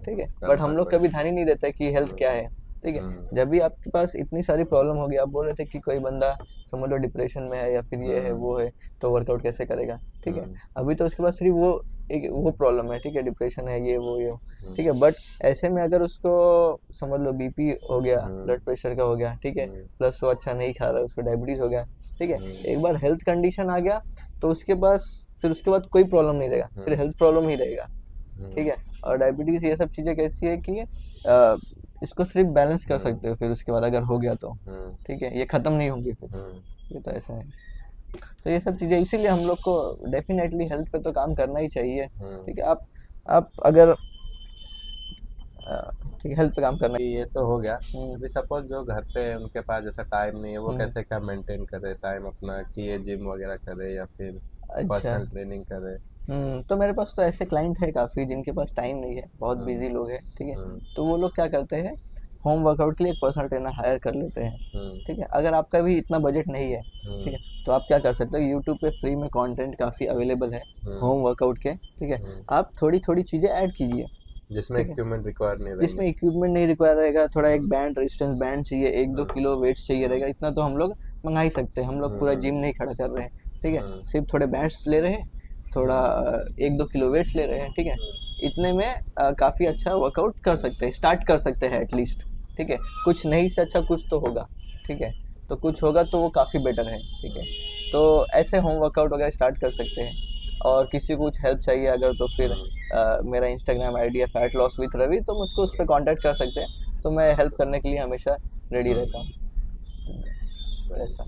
ठीक है, बट हम लोग कभी ध्यान ही नहीं देते कि हेल्थ क्या है, ठीक है। जब भी आपके पास इतनी सारी प्रॉब्लम होगी, आप बोल रहे थे कि कोई बंदा समझ लो डिप्रेशन में है या फिर ये है वो है, तो वर्कआउट कैसे करेगा, ठीक है। अभी तो उसके पास सिर्फ वो प्रॉब्लम है, ठीक है, डिप्रेशन है, ये ठीक है, बट ऐसे में अगर उसको समझ लो बीपी हो गया, ब्लड प्रेशर का हो गया, ठीक है, प्लस वो अच्छा नहीं खा रहा है, उसको डायबिटीज हो गया, ठीक है, एक बार हेल्थ कंडीशन आ गया तो उसके पास फिर उसके बाद कोई प्रॉब्लम नहीं रहेगा, फिर हेल्थ प्रॉब्लम ही रहेगा, ठीक है। और डायबिटीज ये सब चीज़ें कैसी है कि इसको सिर्फ बैलेंस कर सकते हो, फिर उसके बाद अगर हो गया तो, ठीक है, ये ख़त्म नहीं होंगी फिर, ये तो ऐसा है। तो ये सब चीज़ें इसीलिए हम लोग को डेफिनेटली हेल्थ पे तो काम करना ही चाहिए, ठीक है। आप अगर ठीक है, हेल्थ पे काम करना। ये तो हो गया। अभी सपोज जो घर पे है उनके पास जैसा टाइम नहीं है, वो कैसे क्या मेंटेन करे टाइम अपना, कि ये जिम वगैरह करे या फिर पर्सनल ट्रेनिंग करे? तो मेरे पास तो ऐसे क्लाइंट है काफ़ी जिनके पास टाइम नहीं है, बहुत बिजी लोग हैं, ठीक है, तो वो लोग क्या करते हैं, होम वर्कआउट के लिए एक पर्सनल ट्रेनर हायर कर लेते हैं, ठीक है। अगर आपका भी इतना बजट नहीं है, ठीक है, तो आप क्या कर सकते हो, यूट्यूब पे फ्री में कंटेंट काफ़ी अवेलेबल है होम वर्कआउट के, ठीक है। आप थोड़ी थोड़ी चीज़ें ऐड कीजिए जिसमें इक्विपमेंट रिक्वायर नहीं रहेगा, जिसमें इक्विपमेंट नहीं रिक्वायर रहेगा, थोड़ा एक बैंड, रेजिस्टेंस बैंड चाहिए, 1-2 किलो वेट्स चाहिए रहेगा, इतना तो हम लोग मंगा ही सकते हैं, हम लोग पूरा जिम नहीं खड़ा कर रहे हैं, ठीक है, सिर्फ थोड़े बैंड्स ले रहे हैं, थोड़ा 1-2 किलो वेट्स ले रहे हैं, ठीक है, इतने में काफ़ी अच्छा वर्कआउट कर सकते हैं, स्टार्ट कर सकते हैं एटलीस्ट, ठीक है। कुछ नहीं से अच्छा कुछ तो होगा, ठीक है, तो कुछ होगा तो वो काफ़ी बेटर है, ठीक है। तो ऐसे होम वर्कआउट वगैरह स्टार्ट कर सकते हैं। और किसी को कुछ हेल्प चाहिए अगर, तो फिर मेरा इंस्टाग्राम आईडी है फैट लॉस विथ रवि, तो मुझको उस पर कॉन्टैक्ट कर सकते हैं, तो मैं हेल्प करने के लिए हमेशा रेडी रहता हूँ। ऐसा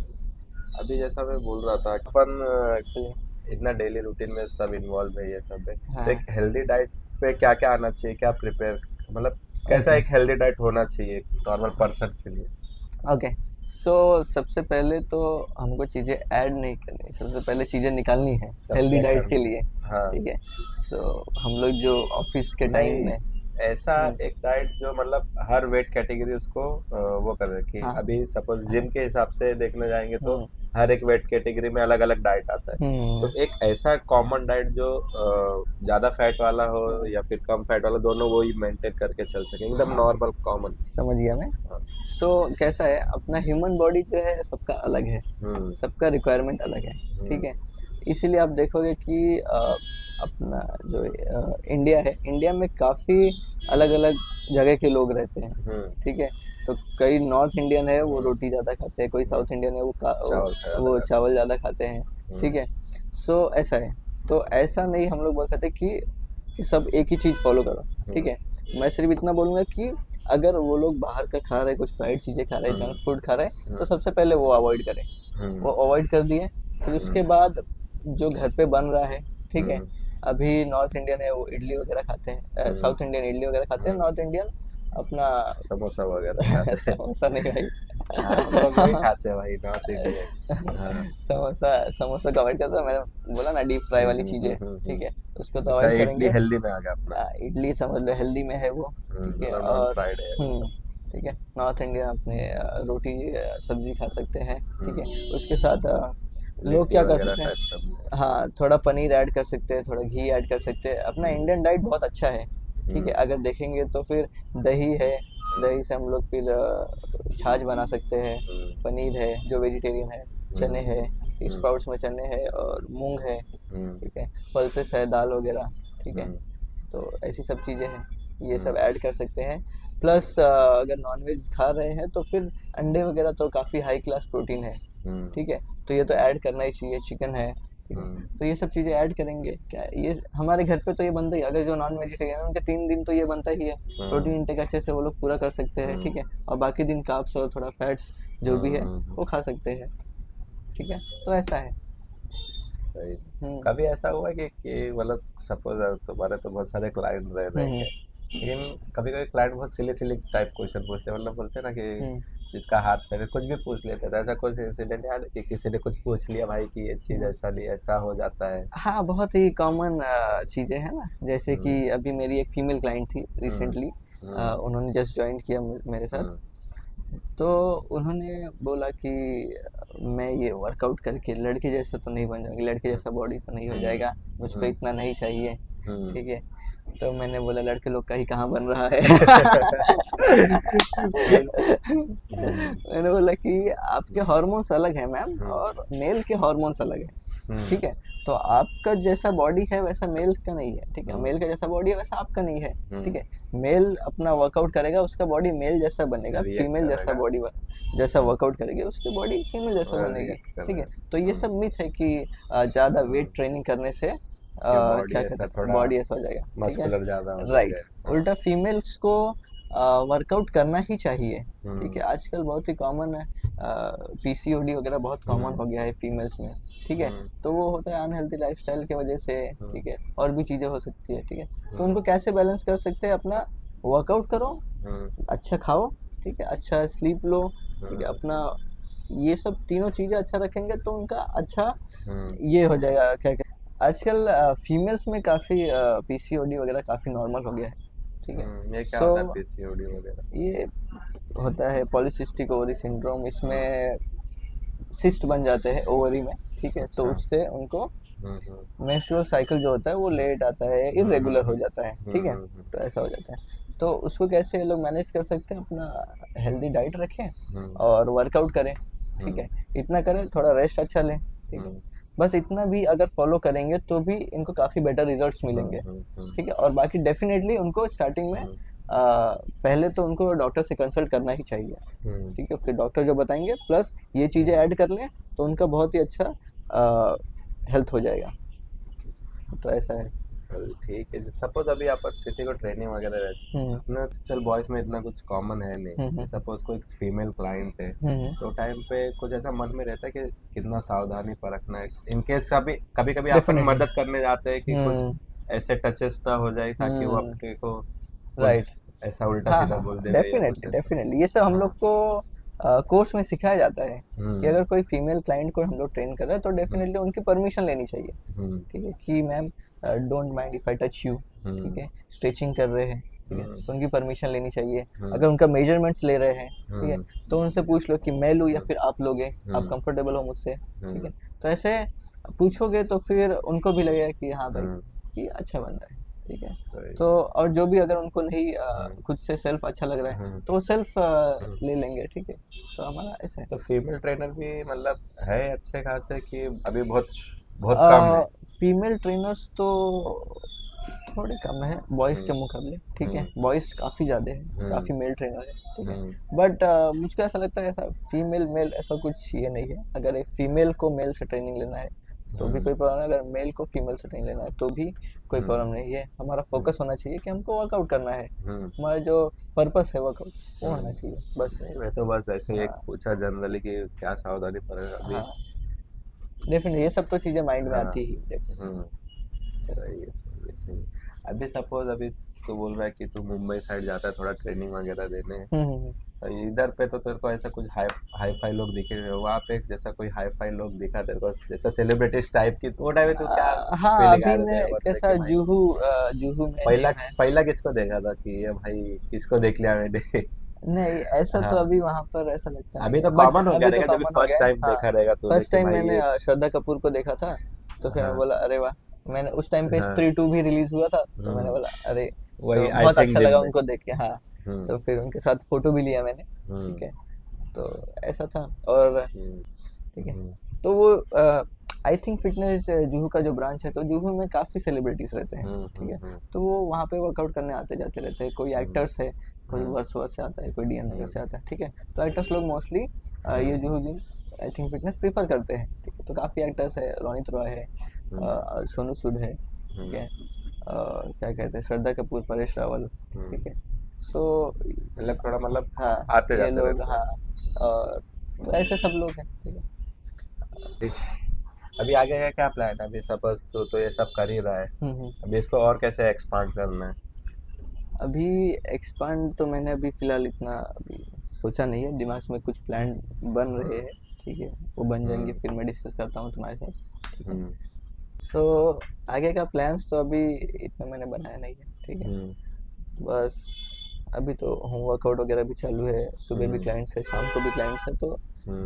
अभी जैसा मैं बोल रहा था, अपन इतना डेली रूटीन में सब इन्वॉल्व है, ये सब है, तो एक हेल्दी डाइट पे क्या क्या आना चाहिए, क्या प्रिपेयर, मतलब कैसा एक हेल्दी डाइट होना चाहिए नॉर्मल पर्सन के लिए? ओके, सो सबसे पहले तो हमको चीज़ें ऐड नहीं करनी, सबसे पहले चीज़ें निकालनी है हेल्दी डाइट के लिए, ठीक है। सो हम लोग जो ऑफिस के टाइम में ऐसा एक डाइट जो मतलब हर वेट कैटेगरी उसको वो कर रखी, अभी सपोज जिम के हिसाब से देखने जाएंगे तो हर एक वेट कैटेगरी में अलग अलग डाइट आता है, तो एक ऐसा कॉमन डाइट जो ज्यादा फैट वाला हो या फिर कम फैट वाला, दोनों वो ही मेंटेन करके चल सके, एकदम नॉर्मल कॉमन। समझ गया मैं। सो कैसा है, अपना ह्यूमन बॉडी जो है सबका अलग है, सबका रिक्वायरमेंट अलग है, ठीक है। इसीलिए आप देखोगे कि अपना जो इंडिया है, इंडिया में काफ़ी अलग अलग जगह के लोग रहते हैं, ठीक है। तो कई नॉर्थ इंडियन है वो रोटी ज़्यादा खाते हैं, कोई साउथ इंडियन है वो चावल ज़्यादा खाते हैं, ठीक है। सो ऐसा है, तो ऐसा नहीं हम लोग बोल सकते कि सब एक ही चीज़ फॉलो करो, ठीक है। मैं सिर्फ इतना बोलूँगा कि अगर वो लोग बाहर का खा रहे, कुछ फ्राइड चीज़ें खा रहे, जंक फूड खा रहे, तो सबसे पहले वो अवॉइड करें, वो अवॉइड कर दिए। फिर उसके बाद जो घर पे बन रहा है, ठीक है, अभी नॉर्थ इंडियन है वो इडली वगैरह खाते हैं, साउथ इंडियन इडली वगैरह खाते हैं, नॉर्थ इंडियन अपना समोसा वगैरह समोसा नहीं भाई, हम लोग भी खाते हैं भाई नॉर्थ इंडियन। समोसा का अवॉइड करते हैं, मैंने बोला ना डीप फ्राई वाली चीज़ें, ठीक है, उसको तो अवॉइड करेंगे। इडली हेल्दी में आ गया अपना, इडली समझ लो हेल्दी में है वो, ठीक है। और ठीक है, नॉर्थ इंडिया अपने रोटी सब्जी खा सकते हैं, ठीक है। उसके साथ लोग क्या कर सकते हैं, हाँ, थोड़ा पनीर ऐड कर सकते हैं, थोड़ा घी ऐड कर सकते हैं। अपना इंडियन डाइट बहुत अच्छा है, ठीक है। अगर देखेंगे तो फिर दही है, दही से हम लोग फिर छाछ बना सकते हैं, पनीर है जो वेजिटेरियन है, चने हैं, स्प्राउट्स में चने हैं और मूंग है, ठीक है, पल्सेस है, दाल वगैरह, ठीक है। तो ऐसी सब चीज़ें हैं, ये सब ऐड कर सकते हैं। प्लस अगर नॉनवेज खा रहे हैं तो फिर अंडे वगैरह तो काफ़ी हाई क्लास प्रोटीन है, ठीक है, तो ये तो ऐड करना ही चाहिए। चिकन है, ठीक है, तो ये सब चीज़ें ऐड करेंगे। क्या ये हमारे घर पे तो ये बनता ही, अगर जो नॉन वेजिटेरियन है उनके 3 दिन तो ये बनता ही है, प्रोटीन इंटेक अच्छे से वो लोग पूरा कर सकते हैं, ठीक है। और बाकी दिन कार्ब्स और थोड़ा फैट्स जो भी है वो खा सकते हैं, ठीक है। तो ऐसा है। सही। कभी ऐसा हुआ कि मतलब सपोज तुम्हारे तो बहुत सारे क्लाइंट रहे हैं, लेकिन कभी कभी क्लाइंट बहुत सिली टाइप क्वेश्चन पूछते हैं, मतलब बोलते हैं ना कि जिसका हाथ पैर कुछ भी पूछ लेते हैं, ऐसा कुछ इंसिडेंट याद कि किसी ने कुछ पूछ लिया भाई कि ये चीज़ ऐसा नहीं, ऐसा हो जाता है? हाँ, बहुत ही कॉमन चीज़ें हैं ना, जैसे कि अभी मेरी एक फीमेल क्लाइंट थी रिसेंटली, उन्होंने जस्ट ज्वाइन किया मेरे साथ, तो उन्होंने बोला कि मैं ये वर्कआउट करके लड़के जैसा तो नहीं बन जाऊंगी, लड़के जैसा बॉडी तो नहीं हो जाएगा, मुझको इतना नहीं चाहिए, ठीक है। तो मैंने बोला लड़के लोग का ही कहाँ बन रहा है। मैंने बोला कि आपके हार्मोन्स अलग है मैम और मेल के हार्मोन्स अलग है, ठीक है। तो आपका जैसा बॉडी है वैसा मेल का नहीं है, ठीक है। मेल का जैसा बॉडी है वैसा आपका नहीं है, ठीक है। मेल अपना वर्कआउट करेगा, उसका बॉडी मेल जैसा बनेगा, फीमेल जैसा बॉडी जैसा वर्कआउट करेगी उसकी बॉडी फीमेल जैसा बनेगा, ठीक है। तो ये सब मिथ है कि ज़्यादा वेट ट्रेनिंग करने से क्या कहते हैं बॉडी ऐसा हो जाएगा, मस्कुलर ज्यादा हो राइट। जाएगा। उल्टा फीमेल्स को वर्कआउट करना ही चाहिए, ठीक है। आजकल बहुत ही कॉमन है, पीसीओडी वगैरह बहुत कॉमन हो गया है फीमेल्स में, ठीक है। तो वो होता है अनहेल्दी लाइफस्टाइल की वजह से, ठीक है। और भी चीज़ें हो सकती है, ठीक है। तो उनको कैसे बैलेंस कर सकते हैं, अपना वर्कआउट करो, अच्छा खाओ, ठीक है, अच्छा स्लीप लो, ठीक है। अपना ये सब तीनों चीज़ें अच्छा रखेंगे तो उनका अच्छा ये हो जाएगा। क्या कहते आजकल फीमेल्स में काफ़ी पीसीओडी वगैरह काफ़ी नॉर्मल हो गया है, ठीक है। ये क्या होता है पीसीओडी वगैरह? ये होता है पॉलीसिस्टिक ओवरी सिंड्रोम। इसमें सिस्ट बन जाते हैं ओवरी में, ठीक है। तो उससे उनको मेंस्ट्रुअल साइकिल जो होता है वो लेट आता है, इरेगुलर हो जाता है, ठीक है। तो ऐसा हो जाता है। तो उसको कैसे ये लोग मैनेज कर सकते हैं, अपना हेल्दी डाइट रखें और वर्कआउट करें, ठीक है। इतना करें, थोड़ा रेस्ट अच्छा लें, ठीक है। बस इतना भी अगर फॉलो करेंगे तो भी इनको काफ़ी बेटर रिजल्ट्स मिलेंगे, ठीक है। और बाकी डेफिनेटली उनको स्टार्टिंग में पहले तो उनको डॉक्टर से कंसल्ट करना ही चाहिए, ठीक है। फिर डॉक्टर जो बताएंगे प्लस ये चीज़ें ऐड कर लें तो उनका बहुत ही अच्छा हेल्थ हो जाएगा। तो ऐसा है। ठीक है। सपोज अभी आप किसी को ट्रेनिंग वगैरह रहती ना, चल बॉयज में इतना कुछ कॉमन है नहीं। सपोज कोई फीमेल क्लाइंट है तो टाइम पे कुछ ऐसा मन में रहता है कि कितना सावधानी परखना है, इनकेस कभी कभी आप मदद करने जाते हैं कि कुछ ऐसे टचेस ना हो जाए ताकि वो आपके को राइट ऐसा उल्टा सीधा बोल दे। डेफिनेटली ये सब हम लोग को कोर्स में सिखाया जाता है कि अगर कोई फीमेल क्लाइंट को हम लोग ट्रेन कर रहे हैं तो डेफिनेटली उनकी परमिशन लेनी चाहिए, ठीक है। कि ma'am don't mind if I touch you, ठीक है। स्ट्रेचिंग कर रहे हैं, ठीक है, तो उनकी परमिशन लेनी चाहिए। अगर उनका मेजरमेंट्स ले रहे हैं, ठीक है, तो उनसे पूछ लो कि मैं लूँ या फिर आप लोगे, आप कंफर्टेबल हो मुझसे, ठीक है। तो ऐसे पूछोगे तो फिर उनको भी लगेगा कि हाँ भाई कि अच्छा बन रहा है, ठीक है। तो और जो भी अगर उनको नहीं खुद से सेल्फ अच्छा लग रहा है तो वो सेल्फ ले लेंगे, ठीक है। तो हमारा ऐसा है। तो फीमेल ट्रेनर भी मतलब है अच्छे खासे कि अभी बहुत कम है? फीमेल ट्रेनर्स तो थोड़े कम है बॉयज़ के मुकाबले, ठीक है। बॉयज़ काफ़ी ज़्यादा है, काफ़ी मेल ट्रेनर है, ठीक है। बट मुझको ऐसा लगता है ऐसा फीमेल मेल ऐसा कुछ ये नहीं है। अगर एक फीमेल को मेल से ट्रेनिंग लेना है तो भी कोई प्रॉब्लम नहीं, अगर मेल को फीमेल से ट्रेनिंग लेना है तो भी कोई प्रॉब्लम नहीं है। हमारा फोकस होना चाहिए कि हमको वर्कआउट करना है, हमारा जो पर्पस है वर्कआउट वो होना चाहिए बस। मैं तो बस ऐसे ही पूछा जनरली कि क्या सावधानी पर अभी। डेफिनेटली ये सब तो चीज़ें माइंड में आती ही। सही है। अभी सपोज अभी तू बोल रहा है कि तू मुंबई साइड जाता है थोड़ा ट्रेनिंग वगैरह देने, इधर पे तो तेरे को ऐसा कुछ हाई फाई लोग दिखे, वहाँ पे जैसा कोई हाई फाई लोग दिखा तेरे को जैसा सेलिब्रिटीज टाइप की, तो टाइप तो क्या? हाँ अभी मैं कैसा जुहू में पहला किसको देखा था कि ये भाई किसको देख लिया मैंने? नहीं ऐसा तो अभी वहाँ पर ऐसा लगता है अभी तो कॉमन हो गया रहेगा जब फर्स्ट टाइम देखा रहेगा तो। फर्स्ट टाइम मैंने श्रद्धा कपूर को देखा था तो फिर मैं बोला अरे वाह। मैंने उस टाइम पे स्त्री 2 भी रिलीज हुआ था तो मैंने बोला अरे तो बहुत अच्छा लगा उनको देख के। हाँ तो फिर उनके साथ फोटो भी लिया मैंने, ठीक है। तो ऐसा था और ठीक है। तो वो आई थिंक फिटनेस जुहू का जो ब्रांच है तो जुहू में काफ़ी सेलिब्रिटीज रहते हैं, ठीक है। तो वो वहाँ पे वर्कआउट करने आते जाते रहते हैं। कोई एक्टर्स है, कोई वर्सोवा से आता है, कोई डीएन नगर से आता है, ठीक है। तो एक्टर्स लोग मोस्टली ये Juhu gym I think fitness prefer करते हैं, ठीक है। तो काफ़ी एक्टर्स है, रोनित रॉय है, सोनू सूद है, ठीक है, क्या कहते हैं श्रद्धा कपूर, परेश रावल, ठीक है। सो थोड़ा मतलब हाँ आते ये लोग, हाँ और तो ऐसे सब लोग हैं, ठीक है। अभी आगे का क्या प्लान है? अभी सपोज तो ये सब कर ही रहा है, अभी इसको और कैसे एक्सपांड करना है? अभी एक्सपांड तो मैंने अभी फिलहाल इतना अभी सोचा नहीं है, दिमाग में कुछ प्लान बन रहे हैं, ठीक है। वो बन जाएंगे फिर मैं डिस्कस करता हूँ तुम्हारे साथ, ठीक है। सो आगे का प्लान्स तो अभी इतना मैंने बनाया नहीं है, ठीक है। बस अभी तो होम वर्कआउट वगैरह भी चालू है, सुबह भी क्लाइंट्स है, शाम को भी क्लाइंट्स है, तो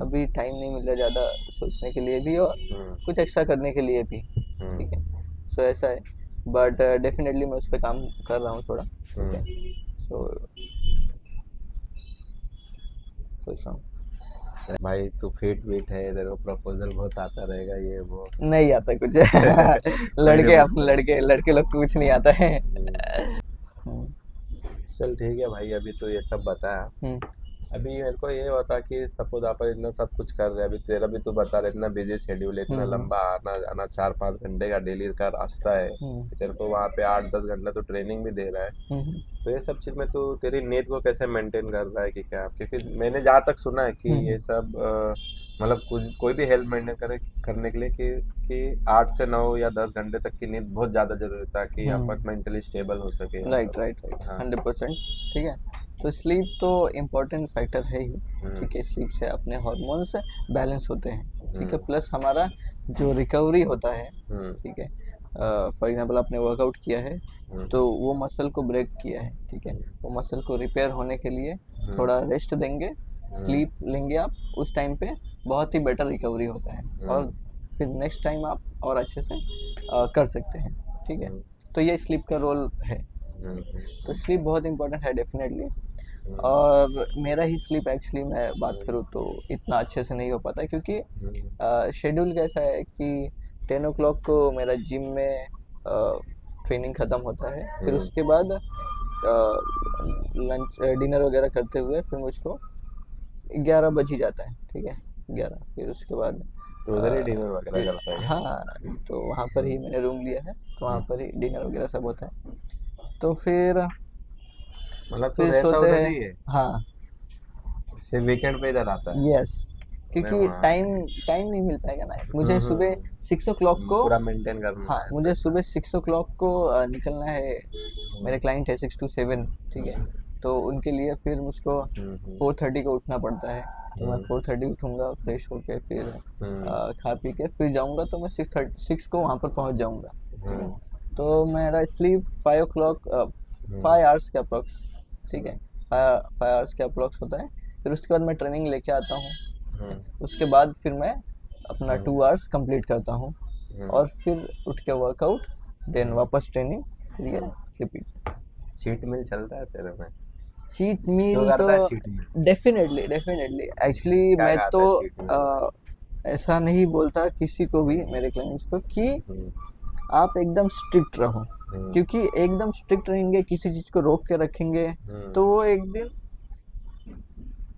अभी टाइम नहीं मिल रहा ज़्यादा सोचने के लिए भी और कुछ एक्स्ट्रा करने के लिए भी, ठीक है। सो ऐसा है। बट डेफिनेटली मैं उस पर काम कर रहा हूँ थोड़ा, ठीक है। सो सोच रहा हूँ। भाई तू फिट वीट है, तेरे को प्रपोजल बहुत आता रहेगा ये वो। नहीं आता कुछ मैंने लड़के अपने उसको लड़के लोग को कुछ नहीं आता है। चल ठीक है भाई, अभी तो ये सब बताया। हम्म, अभी मेरे को ये बता कि सपोज आप इतना सब कुछ कर रहे हैं, अभी तेरा भी तू बता रहे इतना बिजी शेड्यूल, इतना हम्म, लंबा आना जाना 4-5 घंटे का डेली का रास्ता है, हम्म, तेरे को वहाँ पे 8-10 घंटा तो ट्रेनिंग भी दे रहा है। हम्म, तो ये सब चीज़ में तू तेरी नींद को कैसे मेंटेन कर रहा है कि क्या? क्योंकि मैंने जहाँ तक सुना है कि हम्म, ये सब मतलब कुछ कोई भी हेल्थ मेंटेन करने के लिए कि 8 से 9 या 10 घंटे तक की नींद बहुत ज़्यादा जरूरी है, ताकि अपन मेंटली स्टेबल हो सके ये राइट सब। राइट राइट, हाँ। 100%। ठीक है, तो स्लीप तो इम्पोर्टेंट फैक्टर है ही, हम्म, ठीक है। स्लीप से अपने हॉर्मोन्स बैलेंस होते हैं, ठीक है, हम्म, प्लस हमारा जो रिकवरी होता है, हम्म, ठीक है। फॉर एग्जांपल आपने वर्कआउट किया है, हम्म, तो वो मसल को ब्रेक किया है, ठीक है, वो मसल को रिपेयर होने के लिए थोड़ा रेस्ट देंगे, स्लीप लेंगे आप, उस टाइम पे बहुत ही बेटर रिकवरी होता है, और फिर नेक्स्ट टाइम आप और अच्छे से कर सकते हैं, ठीक है। तो ये स्लीप का रोल है, तो स्लीप बहुत इंपॉर्टेंट है डेफिनेटली। और मेरा ही स्लीप एक्चुअली मैं बात करूँ तो इतना अच्छे से नहीं हो पाता, क्योंकि शेड्यूल कैसा है कि 10 o'clock को मेरा जिम में ट्रेनिंग ख़त्म होता है, फिर उसके बाद लंच डिनर वगैरह करते हुए फिर मुझको 11 बज ही जाता है, ठीक है, 11। फिर उसके बाद तो उधर ही डिनर वगैरह करता है क्या? हाँ, तो वहाँ पर ही मैंने रूम लिया है, तो वहाँ पर ही डिनर वगैरह सब होता है। तो मतलब तू फिर रहता सोते उधर हैं। ही है, हाँ, सिर्फ वीकेंड पे इधर आता है? यस, अरे क्योंकि वाह। टाइम नहीं मिल पाएगा ना मुझे सुबह 6 o'clock को। पूरा मेंटेन करना हाँ, है मुझे पैसा। सुबह 6 o'clock को निकलना है। मेरे क्लाइंट है 6 to 7, ठीक है, तो उनके लिए फिर मुझको 4:30 को उठना पड़ता है। तो मैं 4:30 उठूँगा, फ्रेश होके फिर खा पी के फिर जाऊँगा, तो मैं 6 को वहाँ पर पहुँच जाऊँगा, ठीक है। तो मेरा स्लीप 5 आवर्स के अप्रॉक्स, ठीक है, 5 आवर्स के अप्रॉक्स होता है। फिर उसके बाद मैं ट्रेनिंग लेके आता हूँ, उसके बाद फिर मैं अपना 2 आवर्स कंप्लीट करता हूँ, और फिर उठ के वर्कआउट, देन वापस ट्रेनिंग, फिर ये रिपीट। चीट मिल चलता है तेरे में? चीट क्यों मील तो करता है cheat meal? Definitely definitely, actually क्या मैं खाता तो है चीट मिल? ऐसा नहीं बोलता किसी को भी, मेरे क्लाइंट्स को, कि आप एकदम स्ट्रिक्ट रहो, क्योंकि एकदम स्ट्रिक्ट रहेंगे, किसी चीज़ को रोक के रखेंगे, तो वो एक दिन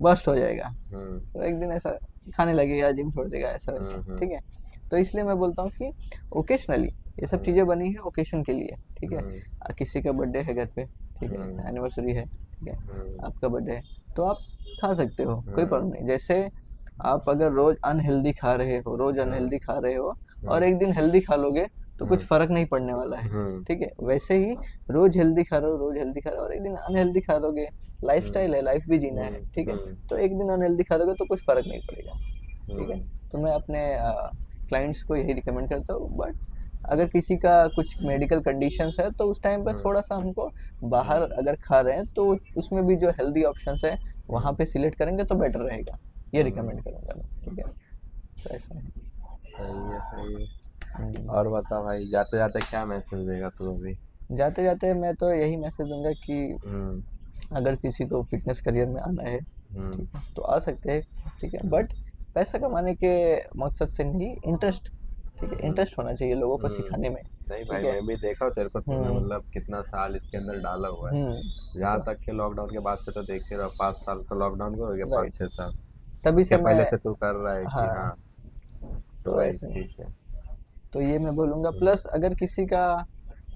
बस्ट हो जाएगा, तो एक दिन ऐसा खाने लगेगा, जिम छोड़ देगा, ऐसा वैसा, ठीक है। तो इसलिए मैं बोलता हूँ कि ओकेशनली ये सब चीज़ें बनी है ओकेशन के लिए, ठीक है। किसी का बर्थडे है घर पे, ठीक है, एनिवर्सरी है, ठीक है, आपका बर्थडे है, तो आप खा सकते हो, कोई प्रॉब्लम नहीं। जैसे आप अगर रोज अनहेल्दी खा रहे हो, और एक दिन हेल्दी खा लोगे, तो कुछ फर्क नहीं पड़ने वाला है, ठीक है। वैसे ही रोज हेल्दी खा रहे हो और एक दिन अनहेल्दी खा लोगे, लाइफस्टाइल है, लाइफ भी जीना है, ठीक है। तो एक दिन अनहेल्दी खा लोगे तो कुछ फर्क नहीं पड़ेगा, ठीक है। तो मैं अपने क्लाइंट्स को यही रिकमेंड करता हूँ। बट अगर किसी का कुछ मेडिकल कंडीशंस है, तो उस टाइम पे थोड़ा सा हमको बाहर अगर खा रहे हैं, तो उसमें भी जो हेल्दी ऑप्शंस है वहाँ पे सिलेक्ट करेंगे तो बेटर रहेगा, ये रिकमेंड करूँगा मैं, ठीक है। तो ऐसा है। सही है, सही है। और बता भाई, जाते जाते क्या मैसेज देगा तू अभी? जाते जाते मैं तो यही मैसेज दूंगा कि अगर किसी को फिटनेस करियर में आना है, ठीक है, तो आ सकते हैं, ठीक है। बट पैसा कमाने के मकसद से नहीं, इंटरेस्ट, ठीक है, इंटरेस्ट होना चाहिए लोगों को सिखाने में, नहीं ठीक भाई, है। मैं भी देखा हूँ तेरे को, तूने मतलब कितना साल इसके अंदर डाला हुआ है। जहाँ तक कि लॉकडाउन के बाद से तो देख के रहो, 5 साल तो लॉकडाउन के हो गए, 5-6 साल। तभी उसके से पहले मैं, से तू कर रहा है कि हाँ? तो तो भाई ऐसे ठीक है। तो ये मैं बोलूँगा। प्लस अगर किसी का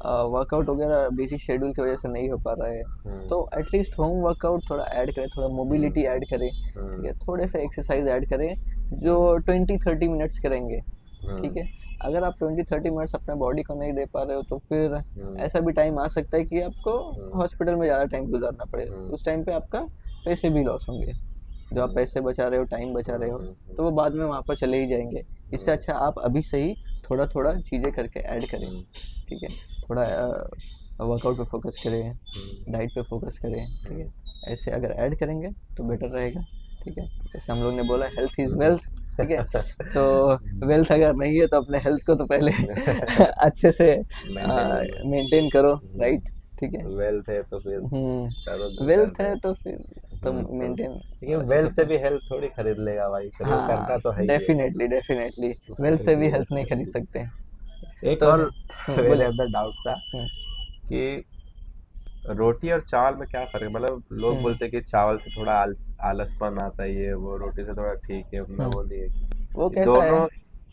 वर्कआउट वगैरह बिजी शेड्यूल की वजह से नहीं हो पा रहा है, तो एटलीस्ट होम वर्कआउट थोड़ा ऐड करें, थोड़ा मोबिलिटी ऐड करें, ठीक है, थोड़े से एक्सरसाइज ऐड करें जो 20-30 मिनट्स करेंगे, ठीक है। अगर आप 20-30 मिनट्स अपने बॉडी को नहीं दे पा रहे हो, तो फिर ऐसा भी टाइम आ सकता है कि आपको हॉस्पिटल में ज़्यादा टाइम गुजारना पड़े, उस टाइम पे आपका पैसे भी लॉस होंगे, जो आप पैसे बचा रहे हो, टाइम बचा रहे हो, तो वो बाद में वहाँ पर चले ही जाएंगे। इससे अच्छा आप अभी से ही थोड़ा थोड़ा चीज़ें करके ऐड करें, ठीक है। थोड़ा वर्कआउट पे फोकस करें, डाइट पे फोकस करें, ठीक है। ऐसे अगर ऐड करेंगे तो बेटर रहेगा, ठीक है। जैसे हम लोग ने बोला, हेल्थ इज़ वेल्थ, ठीक है। तो वेल्थ अगर नहीं है तो अपने हेल्थ को तो पहले अच्छे से मेंटेन करो, राइट, ठीक है। वेल्थ है तो फिर करो जो वेल्थ करना है तो फिर तो तो मेंटेन, लेकिन वेल्थ से भी हेल्थ थोड़ी खरीद लेगा भाई, फिर वो हाँ करना तो है ही है। डेफिनेटली डेफिनेटली, वेल्थ से भी हेल्थ नहीं खरीद सकते। एक तो और मेरे बोले। अंदर डाउट था हम्म, कि रोटी और चावल में क्या फर्क है, मतलब लोग बोलते हैं कि चावल से थोड़ा आलसपन आता है, ये वो रोटी से थोड़ा ठीक है, उतना वो नहीं है। वो ये कैसा है, दोनों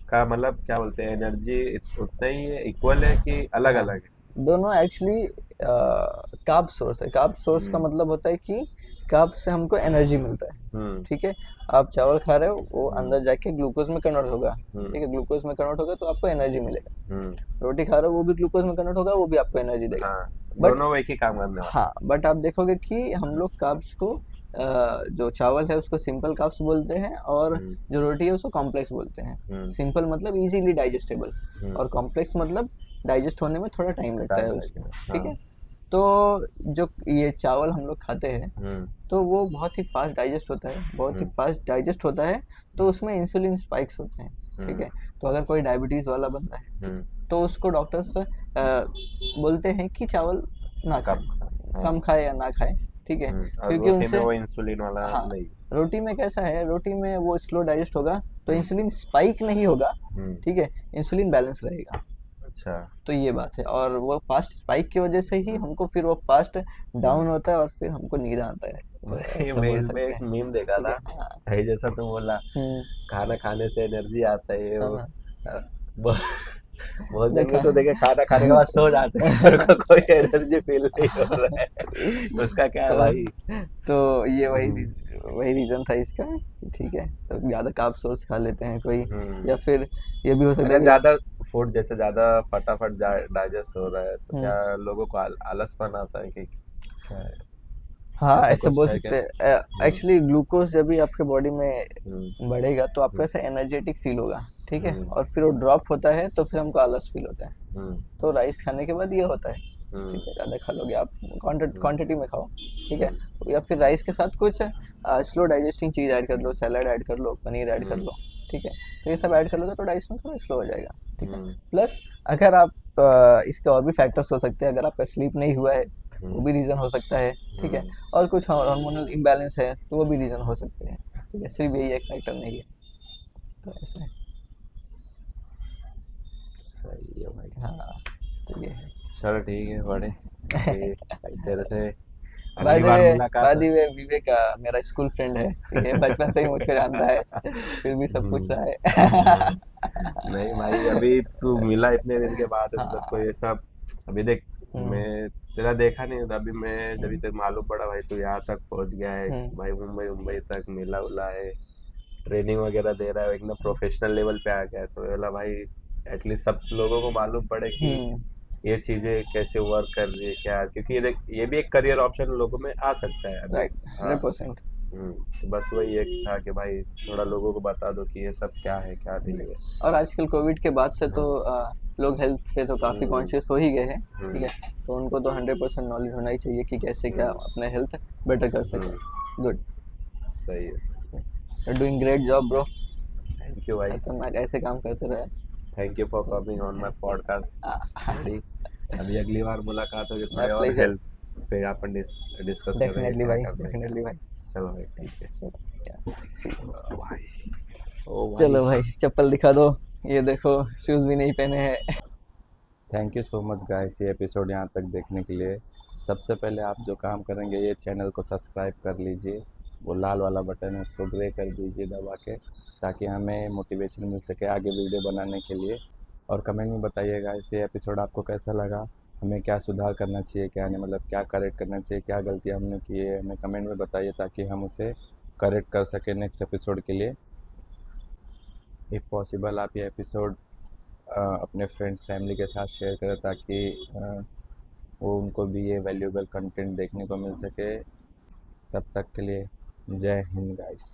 का मतलब क्या बोलते हैं, एनर्जी उतना ही है, इक्वल है कि अलग हाँ अलग है? दोनों एक्चुअली कार्ब सोर्स है। कार्ब सोर्स का मतलब होता है कि कार्ब से हमको एनर्जी मिलता है, हम्म ठीक है। आप चावल खा रहे हो, वो हम्म अंदर जाके ग्लूकोज में कन्वर्ट होगा, हम्म ठीक है, ग्लूकोज में कन्वर्ट होगा तो आपको एनर्जी मिलेगा। हम्म रोटी खा रहे हो, वो भी ग्लूकोज में कन्वर्ट होगा, वो भी आपको एनर्जी देगा। हाँ, बट दोनों एक ही काम करने वाले। हाँ, बट आप देखोगे कि हम लोग कार्ब्स को जो चावल है उसको सिंपल कार्ब्स बोलते हैं, और जो रोटी है उसको कॉम्प्लेक्स बोलते हैं। सिंपल मतलब इजीली डाइजेस्टेबल, और कॉम्प्लेक्स मतलब डाइजेस्ट होने में थोड़ा टाइम लगता है टाइम उसको, लगेगा, ठीक है। हाँ। तो जो ये चावल हम लोग खाते हैं तो वो बहुत ही फास्ट डाइजेस्ट होता है, बहुत ही फास्ट डाइजेस्ट होता है, तो उसमें इंसुलिन स्पाइक्स होते हैं, ठीक है। तो अगर कोई डायबिटीज़ वाला बंदा है तो उसको डॉक्टर्स बोलते हैं कि चावल ना खाए, कम खाए या ना खाए, ठीक है, और क्योंकि रोटी में उनसे, वो इंसुलिन वाला हाँ नहीं? रोटी में कैसा है, रोटी में वो स्लो डाइजेस्ट होगा तो इंसुलिन स्पाइक नहीं होगा, ठीक है, इंसुलिन बैलेंस रहेगा। अच्छा। तो ये बात है, और वो फास्ट स्पाइक की वजह से ही हमको फिर वो फास्ट डाउन होता है और फिर हमको नींद आता है, तो ऐसा मैं बोल इसमें सकते एक हैं, मीम देखा ठीक था, है। हाँ है जैसा तुम बोला, खाना खाने से एनर्जी आता है, ये वो। हाँ बहुत बहुत जन में देखा। तो देखे खाना खाने के बाद सो जाते हैं, मेरे को कोई एनर्जी फील नहीं हो रहा है, उसका क्या है तो भाई? तो ये वही रीजन था इसका, ठीक है। तो ज्यादा कार्ब सोर्स खा लेते हैं कोई, या फिर ये भी हो सकता है अगर ज्यादा फूड जैसे ज्यादा फटाफट डाइजेस्ट हो रहा है तो क्या लोगों को आलसपन आता है कि क्या है? हाँ ऐसा ऐसे कुछ बोल है क्या? सकते हैं। एक्चुअली ग्लूकोज जब भी आपके बॉडी हम्म में बढ़ेगा तो आपको हम्म ऐसा एनर्जेटिक फील होगा, ठीक है, हम्म और फिर वो ड्रॉप होता है तो फिर हमको आलस फील होता है। हम्म तो राइस खाने के बाद ये होता है, हम्म ठीक है, ज़्यादा खा लोगे आप, क्वांटिटी में खाओ, ठीक है। हम्म या फिर राइस के साथ कुछ स्लो डाइजेस्टिंग चीज़ ऐड कर लो, सैलड ऐड कर लो, पनीर ऐड कर लो, ठीक है। तो ये सब ऐड कर लोगे तो डाइजेशन थोड़ा स्लो हो जाएगा, ठीक है। प्लस अगर आप इसके और भी फैक्टर्स हो सकते हैं, अगर आपका स्लीप नहीं हुआ है वो भी रीज़न हो सकता है, ठीक है। और कुछ हार्मोनल इम्बैलेंस है तो वो भी रीज़न हो सकते हैं, ठीक है, सिर्फ यही एक फैक्टर नहीं है, तो ऐसा है। सही है भाई। हाँ तो ये है। चलो ठीक है बड़े, अभी तेरे से बाय अगली द बार वे, मुलाकात हो। विवेक मेरा स्कूल फ्रेंड है, ठीक है, बचपन से ही मुझको जानता है, फिर भी सब पूछ रहा हम्म, है। नहीं भाई, अभी तू मिला इतने दिन के बाद है, तो तेरे को हाँ ये सब अभी देख, हम्म मैं तेरा देखा नहीं था, अभी मैं जब तेरे मालूम पड़ा भाई तू यहाँ तक पहुँच गया है हम्म भाई, मुंबई मुंबई तक मिला उला है, ट्रेनिंग वगैरह दे रहा है, एकदम प्रोफेशनल लेवल पे आ गया है, तो बोला भाई एटलीस्ट सब लोगों को मालूम पड़े कि हम्म ये चीजें कैसे वर्क कर रही है क्या, क्योंकि ये देख ये भी एक करियर ऑप्शन लोगों में आ सकता है अभी। राइट, हाँ। 100%। तो बस वही एक था कि भाई थोड़ा लोगों को बता दो कि ये सब क्या है क्या नहीं है। और आजकल कोविड के बाद से तो लोग हेल्थ पे तो काफ़ी हम्म कॉन्शियस हो ही गए हैं, ठीक हम्म है। तो उनको तो 100% नॉलेज होना ही चाहिए कि कैसे क्या हम्म अपने हेल्थ बेटर कर सकें। हम्म, गुड, सही है सही। Doing great job bro, thank you भाई, खतरनाक, ऐसे काम करते रहे। Thank you for coming on my podcast बड़ी। अभी अगली बार मुलाकात होगी माय थोड़े और प्लेजर, हेल्थ पे अपन डिस्कस करेंगे डेफिनेटली क्या भाई, करना है। डेफिनेटली भाई। चलो भाई ठीक है। चलो सी, भाई ओ भाई, चलो भाई चप्पल दिखा दो, ये देखो शूज भी नहीं पहने हैं। Thank you so much guys ये एपिसोड यहाँ तक देखने के लिए। सबसे पहले आप जो काम करेंगे, ये चैनल को सब्सक्राइब कर लीजिए, वो लाल वाला बटन है उसको ग्रे कर दीजिए दबा के, ताकि हमें मोटिवेशन मिल सके आगे वीडियो बनाने के लिए। और कमेंट में बताइएगा ये एपिसोड आपको कैसा लगा, हमें क्या सुधार करना चाहिए, क्या नहीं, मतलब क्या करेक्ट करना चाहिए, क्या गलतियाँ हमने की है, हमें कमेंट में बताइए ताकि हम उसे करेक्ट कर सकें नेक्स्ट एपिसोड के लिए। इफ़ पॉसिबल आप ये एपिसोड अपने फ्रेंड्स फैमिली के साथ शेयर करें ताकि वो उनको भी ये वैल्यूएबल कंटेंट देखने को मिल सके। तब तक के लिए जय हिंद गाइस।